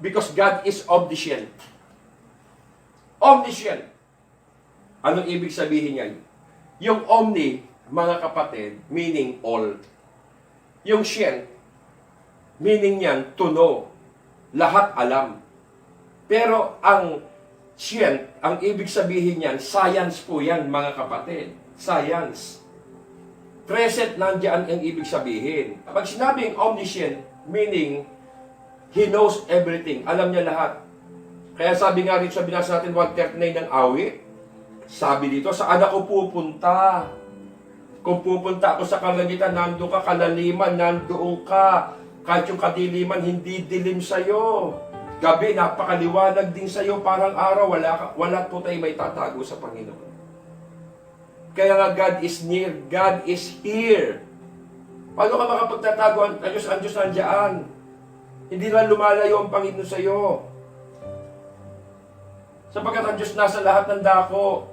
Because God is omniscient. Omniscient. Anong ibig sabihin niyan? Yung omni, mga kapatid, meaning all. Yung sient, meaning niyan, to know. Lahat alam. Pero ang sient, ang ibig sabihin niyan, science po yan, mga kapatid. Science. Present, nandiyan ang ibig sabihin. Pag sinabing omniscient, meaning, He knows everything. Alam niya lahat. Kaya sabi nga rin sa binasa natin 139 ng awit, sabi dito, saan ako pupunta? Kung pupunta ako sa kalangitan, nandoon ka, kalaliman, nandoon ka. Kahit yung kadiliman, hindi dilim sa'yo. Gabi, napakaliwanag din sa'yo, parang araw, wala po tayo may tatago sa Panginoon. Kaya nga, God is near, God is here. Paano ka makapagtatago? Ang Diyos nandiyan. Hindi naman lumalayo ang Panginoon sa'yo. Sapagkat ang Diyos nasa lahat ng dako.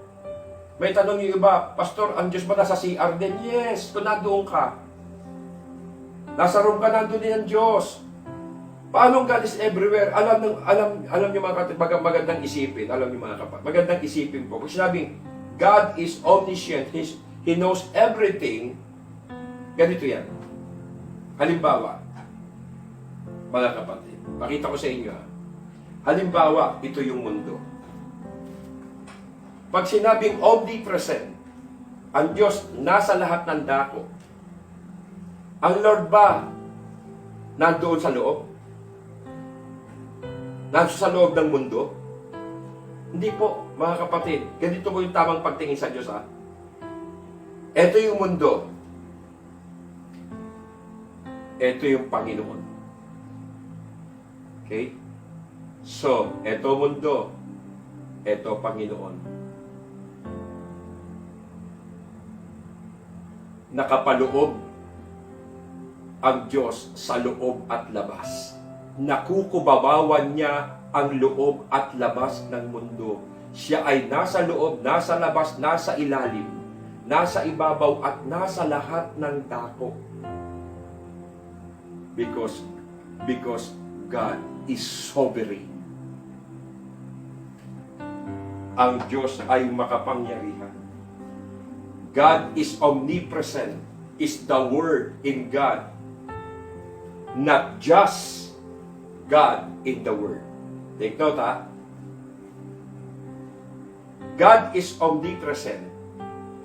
May tanong yung iba, Pastor, ang Diyos ba nasa CR din? Yes, kung nandoon ka. Nasa room ka, nandoon din ang Diyos. Paano God is everywhere? Alam niyo mga kapatid, magandang isipin. Alam niyo mga kapatid, magandang isipin po. Pag sinabing, God is omniscient, He knows everything, ganito yan. Halimbawa, mga kapatid, pakita ko sa inyo. Halimbawa, ito yung mundo. Pag sinabing omnipresent, ang Diyos nasa lahat ng dako. Ang Lord ba nandoon sa loob? Nandoon sa loob ng mundo? Hindi po, mga kapatid. Ganito po yung tamang pagtingin sa Diyos, ha? Ito yung mundo. Ito yung Panginoon. Okay? So, ito mundo. Ito Panginoon. Nakapaloob ang Diyos sa loob at labas. Nakukubabawan niya ang loob at labas ng mundo. Siya ay nasa loob, nasa labas, nasa ilalim, nasa ibabaw at nasa lahat ng dako. Because God is sovereign. Ang Diyos ay makapangyarihan. God is omnipresent, is the Word in God. Not just God in the Word. Take note, ha? God is omnipresent,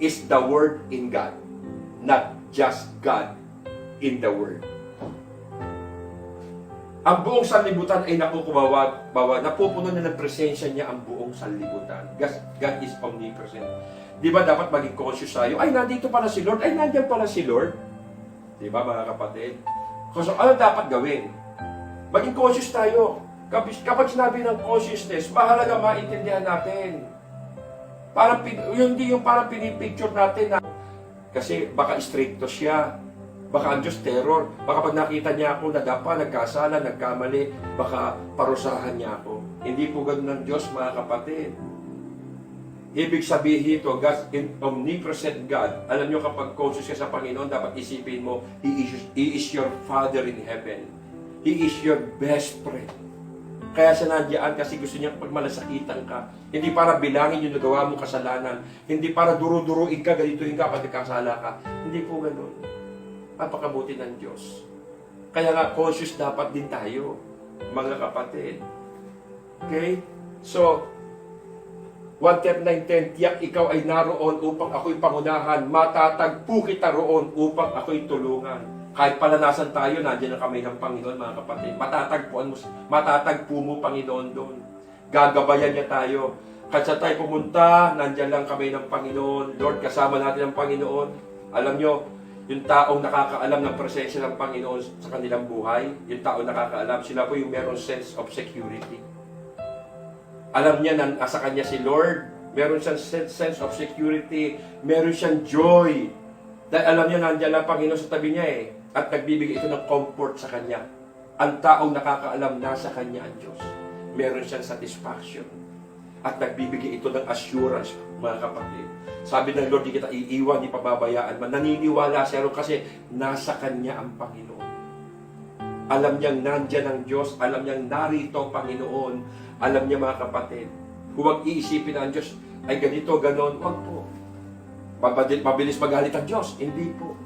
is the Word in God. Not just God in the Word. Ang buong sanlibutan ay nakukubawa, napupuno na ng presensya niya ang buong sanlibutan. God is omnipresent. Di ba dapat maging conscious tayo? Ay, nandito pala si Lord. Ay, nandiyan pala si Lord. Di ba, mga kapatid? So, ano dapat gawin? Maging conscious tayo. Kapag sinabi ng consciousness, mahalaga maintindihan natin. Parang, hindi yung parang pinipicture natin na kasi baka stricto siya. Baka ang Diyos terror. Baka pag nakita niya ako, nadapa, nagkasala, nagkamali, baka parusahan niya ako. Hindi po ganun ng Diyos, mga kapatid. Ibig sabihin ito, God, omnipresent God. Alam niyo, kapag conscious ka sa Panginoon, dapat isipin mo, He is your Father in heaven. He is your best friend. Kaya siya nandiyan kasi gusto niya pagmalasakitan ka. Hindi para bilangin yung nagawa mong kasalanan. Hindi para duro-duruin ka, ganituin ka pag nagkasala ka. Hindi po ganun. Napakabuti ng Diyos. Kaya nga, conscious dapat din tayo, mga kapatid. Okay? So, 1:9-10, tiyak ikaw ay naroon upang ako'y pangunahan. Matatagpo kita roon upang ako'y tulungan. Kahit palanasan tayo, nandiyan ang kamay ng Panginoon, mga kapatid. Matatagpo mo, Panginoon, doon. Gagabayan niya tayo. Kahit sa tayo pumunta, nandiyan lang kamay ng Panginoon. Lord, kasama natin ang Panginoon. Alam nyo, yung taong nakakaalam ng presensya ng Panginoon sa kanilang buhay, yung taong nakakaalam, sila po yung meron sense of security. Alam niya na sa kanya si Lord, meron siyang sense of security, meron siyang joy. Dahil alam niya nandiyan lang Panginoon sa tabi niya eh. At nagbibigay ito ng comfort sa kanya. Ang taong nakakaalam nasa kanya ang Diyos. Meron siyang satisfaction. At nagbibigay ito ng assurance, mga kapatid. Sabi ng Lord, di kita iiwan, di pababayaan man. Naniniwala siya kasi nasa kanya ang Panginoon. Alam niyang nandyan ang Diyos. Alam niyang narito, Panginoon. Alam niya, mga kapatid, huwag iisipin na ang Diyos ay ganito, ganon. Huwag po. Mabilis magalit ang Diyos. Hindi po.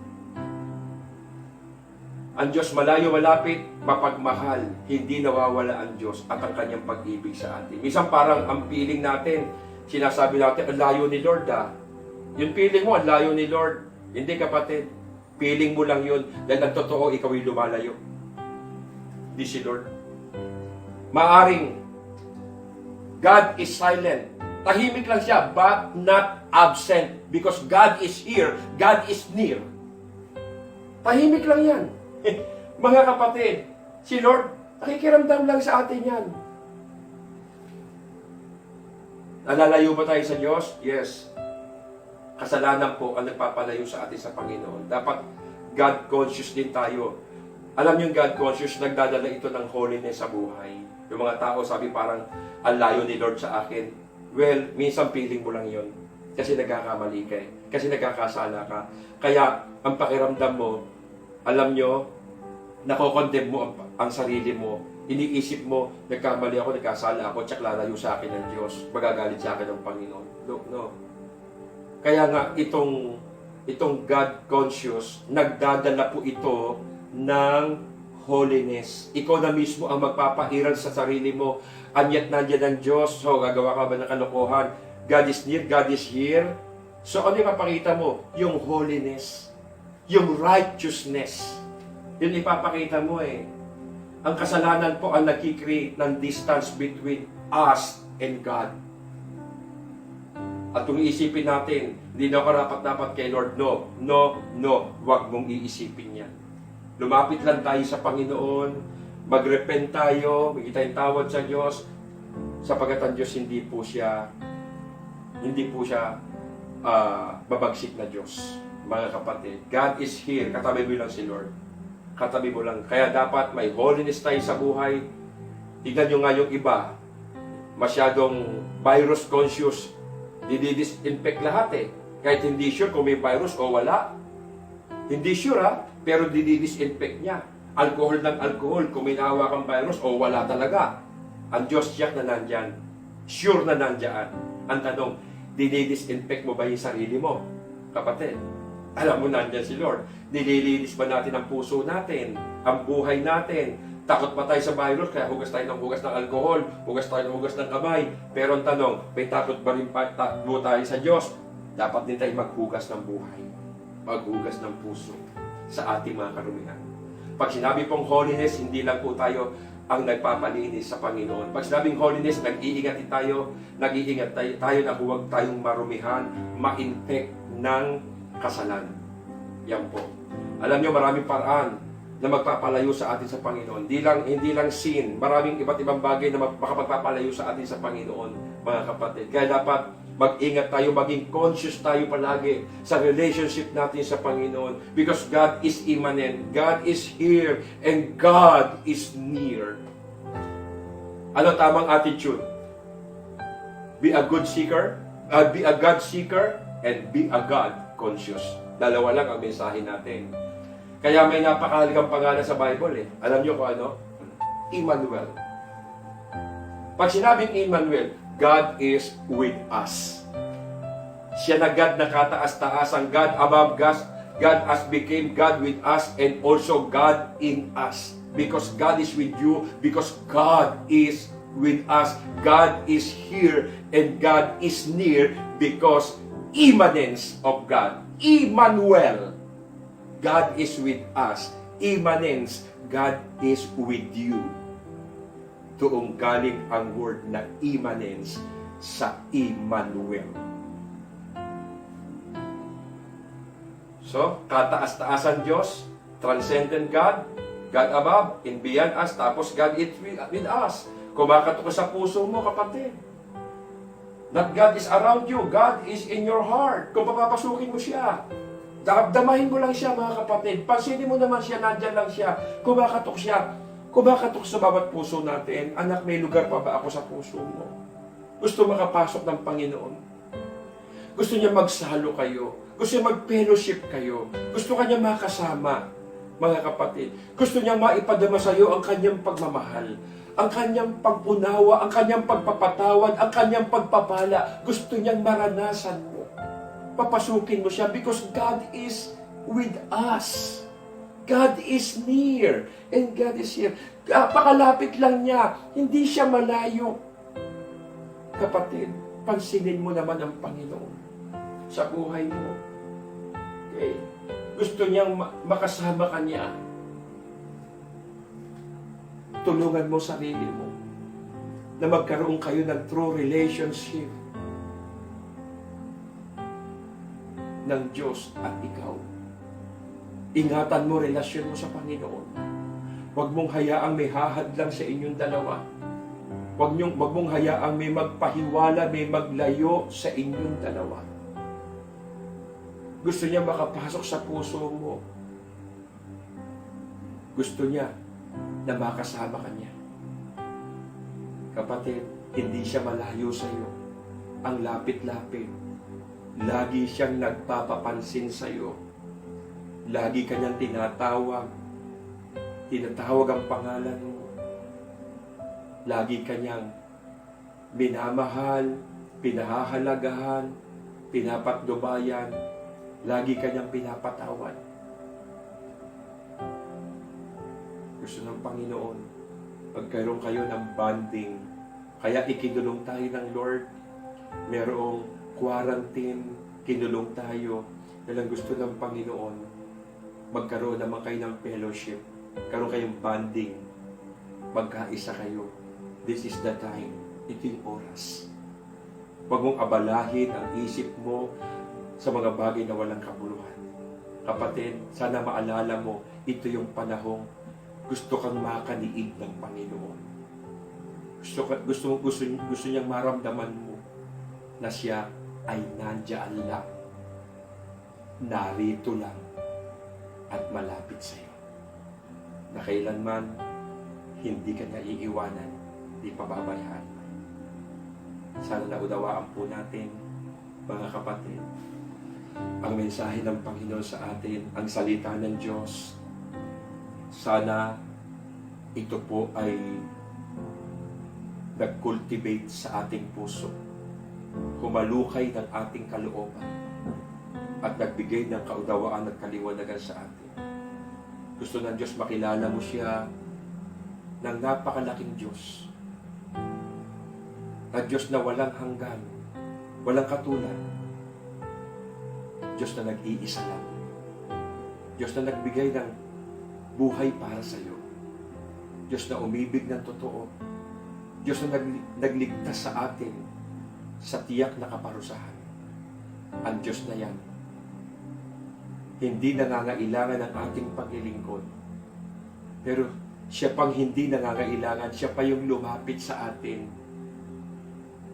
Ang Diyos malayo, malapit, mapagmahal. Hindi nawawala ang Diyos at ang kanyang pag-ibig sa atin. Minsan parang ang feeling natin, sinasabi natin, ang layo ni Lord Yung feeling mo, ang layo ni Lord. Hindi, kapatid. Feeling mo lang yun. Dahil ang totoo, ikaw ay lumalayo. Di si Lord. Maaring God is silent. Tahimik lang siya, but not absent. Because God is here. God is near. Tahimik lang yan. Mga kapatid, si Lord, nakikiramdam lang sa atin yan. Nalalayo ba tayo sa Diyos? Yes. Kasalanan po ang nagpapalayo sa atin sa Panginoon. Dapat God-conscious din tayo. Alam niyo, God-conscious, nagdadala ito ng holiness sa buhay. Yung mga tao sabi parang, ang layo ni Lord sa akin. Well, minsan feeling mo lang yun. Kasi nagkakamali ka eh. Kasi nagkakasala ka. Kaya, ang pakiramdam mo, alam nyo, nakokondem mo ang sarili mo. Iniisip mo, nagkamali ako, nagkasala ako, tsak lalayo sa akin ng Diyos. Magagalit sa akin ng Panginoon. No. Kaya nga, itong God-conscious, nagdadala po ito ng holiness. Ikaw na mismo ang magpapairal sa sarili mo. Anyat nandiyan ang Diyos. So, gagawa ka ba ng kalokohan? God is near, God is here. So, ano yung papakita mo? Yung holiness. Yung righteousness. Yun ipapakita mo eh. Ang kasalanan po ang nagkikreate ng distance between us and God. At kung iisipin natin, hindi na ako rapat-dapat kay Lord. No, no, no. Huwag mong iisipin yan. Lumapit lang tayo sa Panginoon, magrepent tayo, maging tayong tawad sa Diyos, sapagat ang Diyos hindi po siya babagsik na Diyos. Mga kapatid, God is here. Katabi mo lang si Lord. Katabi mo lang. Kaya dapat may holiness tayo sa buhay. Tignan nyo nga yung iba, masyadong virus conscious, didisinfect lahat eh. Kahit hindi sure kung may virus o wala. Hindi sure pero didisinfect niya. Alcohol ng alcohol, kung may nahawa kang virus o wala talaga. Ang Diyos siya na nandyan. Sure na nandyan. Ang tanong, didisinfect mo ba yung sarili mo? Kapatid, alam mo nandyan si Lord. Nililinis ba natin ang puso natin? Ang buhay natin? Takot pa tayo sa virus, kaya hugas tayo ng hugas ng alcohol, hugas tayo ng hugas ng kamay. Pero ang tanong, may takot ba rin tayo sa Diyos? Dapat din tayo maghugas ng buhay. Maghugas ng puso sa ating mga karumihan. Pag sinabi pong holiness, hindi lang po tayo ang nagpapalinis sa Panginoon. Pag sinabing holiness, nag-iingat tayo na huwag tayong marumihan, ma-infect ng kasalanan. Yan po. Alam nyo, maraming paraan na magpapalayo sa atin sa Panginoon. Hindi lang sin. Maraming iba't ibang bagay na makapagpapalayo sa atin sa Panginoon, mga kapatid. Kaya dapat mag-ingat tayo, maging conscious tayo palagi sa relationship natin sa Panginoon. Because God is immanent. God is here. And God is near. Ano tamang attitude? Be a good seeker. Be a God seeker. And be a God conscious. Dalawa lang ang mensahe natin. Kaya may napakahalagang pangalan sa Bible eh. Alam niyo kung ano? Emmanuel. Pag sinabing Emmanuel, God is with us. Siya na God na kataas-taas, ang God above God. God has became God with us and also God in us. Because God is with you, because God is with us. God is here and God is near because immanence of God. Emmanuel. God is with us. Immanence. God is with you. Doon galing ang word na immanence sa Emmanuel. So, kataas-taasan Diyos, transcendent God, God above, and beyond us, tapos God is with us. Kumakatok sa puso mo, kapatid. Not God is around you, God is in your heart. Kung papapasukin mo siya, damahin mo lang siya, mga kapatid. Pansinin mo naman siya, nandyan lang siya. Kumakatok siya. Kumakatok sa bawat puso natin. Anak, may lugar pa ba ako sa puso mo? Gusto makapasok ng Panginoon. Gusto niya magsalo kayo. Gusto niya mag-fellowship kayo. Gusto kanya makasama, mga kapatid. Gusto niya maipadama sa iyo ang kanyang pagmamahal, ang kanyang pag-unawa, ang kanyang pagpapatawad, ang kanyang pagpapala. Gusto niyang maranasan mo. Papasukin mo siya because God is with us. God is near and God is here. Pakalapit lang niya. Hindi siya malayo. Kapatid, pansinin mo naman ang Panginoon sa buhay mo. Okay? Gusto niyang makasama ka niya. Tulungan mo sarili mo na magkaroon kayo ng true relationship ng Diyos at ikaw. Ingatan mo relasyon mo sa Panginoon. Huwag mong hayaang may hahadlang sa inyong dalawa. Huwag mong hayaang may magpahiwala, may maglayo sa inyong dalawa. Gusto niya makapasok sa puso mo. Gusto niya na makasama ka niya. Kapatid, hindi siya malayo sa iyo. Ang lapit-lapit. Lagi siyang nagpapapansin sa iyo. Lagi kanyang tinatawag. Tinatawag ang pangalan mo. Lagi kanyang minamahal, pinahahalagahan, pinapatnubayan. Lagi kanyang pinapatawad. Gusto ng Panginoon, magkaroon kayo ng bonding. Kaya ikinulong tayo ng Lord. Merong quarantine, kinulong tayo. Dahil ang gusto ng Panginoon, magkaroon naman kayo ng fellowship. Karoon kayong bonding. magkaisa kayo. This is the time. Ito yung oras. Huwag mong abalahin ang isip mo sa mga bagay na walang kabuluhan. Kapatid, sana maalala mo, ito yung panahong gusto kang makaniig ng Panginoon. Gusto niyang maramdaman mo na siya ay nandiyan lang, narito lang, at malapit sa iyo. Na kailanman, hindi ka niya iiwanan, di pababayaan. Sana naunawaan po natin, mga kapatid, ang mensahe ng Panginoon sa atin, ang salita ng Diyos. Sana ito po ay nag-cultivate sa ating puso, humalukay ng ating kalooban, at nagbigay ng kaunawaan at kaliwanagan sa atin. Gusto ng Diyos makilala mo siya ng napakalaking Diyos. Na Diyos na walang hanggan, walang katulad. Diyos na nag-iisa lang. Diyos na nagbigay ng buhay para sa iyo. Diyos na umibig ng totoo. Diyos na nagligtas sa atin sa tiyak na kaparusahan. Ang Diyos na yan, hindi nangangailangan ng ating paglilingkod. Pero siya pang hindi nangangailangan, siya pa yung lumapit sa atin.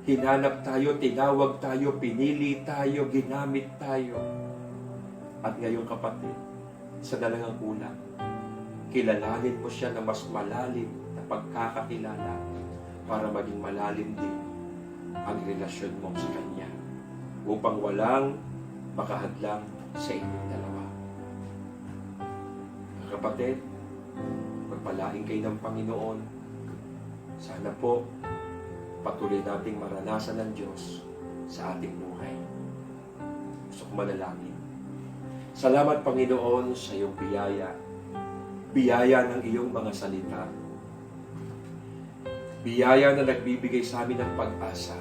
Hinanap tayo, tinawag tayo, pinili tayo, ginamit tayo. At ngayon kapatid, sa dalangang kulang, kilalanin mo siya na mas malalim na pagkakakilala para maging malalim din ang relasyon mo sa Kanya upang walang makahadlang sa inyong dalawa. Mga kapatid, pagpalain kayo ng Panginoon. Sana po patuloy nating maranasan ng Diyos sa ating buhay. Gusto ko manalangin. Salamat, Panginoon, sa iyong biyaya. Biyaya ng iyong mga salita. Biyaya na nagbibigay sa amin ng pag-asa.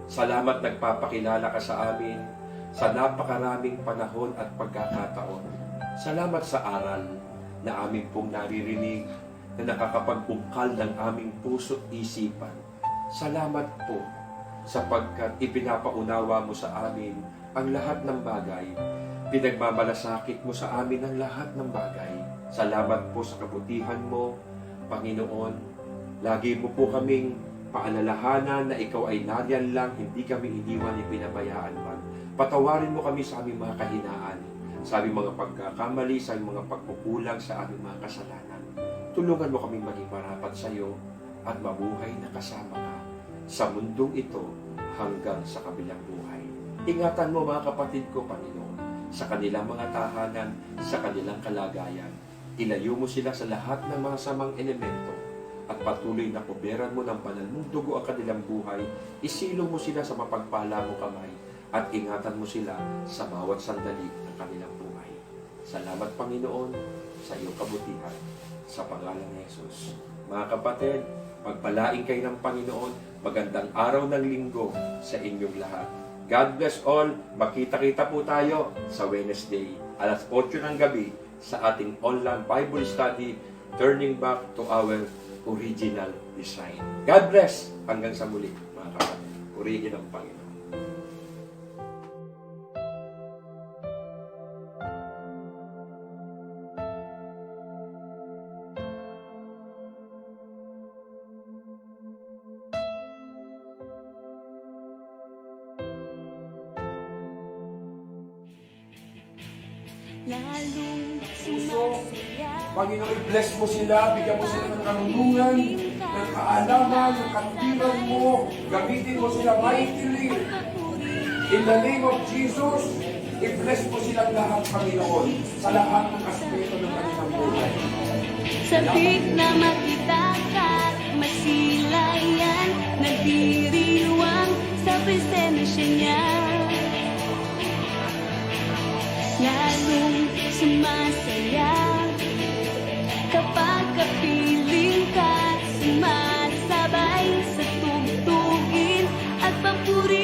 Salamat nagpapakilala ka sa amin sa napakaraming panahon at pagkakataon. Salamat sa aral na aming pong naririnig na nakakapag-ungkal ng aming puso't isipan. Salamat po sapagkat ipinapaunawa mo sa amin ang lahat ng bagay. Pinagmamalasakit mo sa amin ang lahat ng bagay. Salamat po sa kabutihan mo, Panginoon. Lagi mo po kaming paalalahanan na ikaw ay nariyan lang, hindi kami iniwan ni pinabayaan man. Patawarin mo kami sa aming mga kahinaan, sa aming mga pagkakamali, sa aming mga pagkukulang, sa aming mga kasalanan. Tulungan mo kaming maging marapat sa iyo at mabuhay na kasama ka sa mundong ito hanggang sa kabilang buhay. Ingatan mo mga kapatid ko, Panginoon, sa kanilang mga tahanan, sa kanilang kalagayan. Ilayo mo sila sa lahat ng mga samang elemento at patuloy na kuberan mo ng banal mong dugo ang kanilang buhay. Isilong mo sila sa mapagpala mo kamay at ingatan mo sila sa bawat sandali ng kanilang buhay. Salamat, Panginoon, sa iyong kabutihan. Sa pangalan ni Jesus. Mga kapatid, pagpalain kayo ng Panginoon. Magandang araw ng linggo sa inyong lahat. God bless all. Makita-kita po tayo sa Wednesday, alas 8 ng gabi sa ating online Bible study, Turning Back to Our Original Design. God bless. Hanggang sa muli, mga kapatid. Purihin ang Panginoon. Panginoon, i-bless mo sila, bigyan mo sila ng karunungan, ng kaalaman, ng katwiran mo, gamitin mo sila mightily. In the name of Jesus, i-bless mo silang lahat, Panginoon, sa lahat ng aspeto ng kanilang buhay. Sabik na makita ka, masilayan, nagdiriwang sa presensya niya. Lalong sumasaya kapag kapiling ka, sumasabay sa tugtugin at papuri.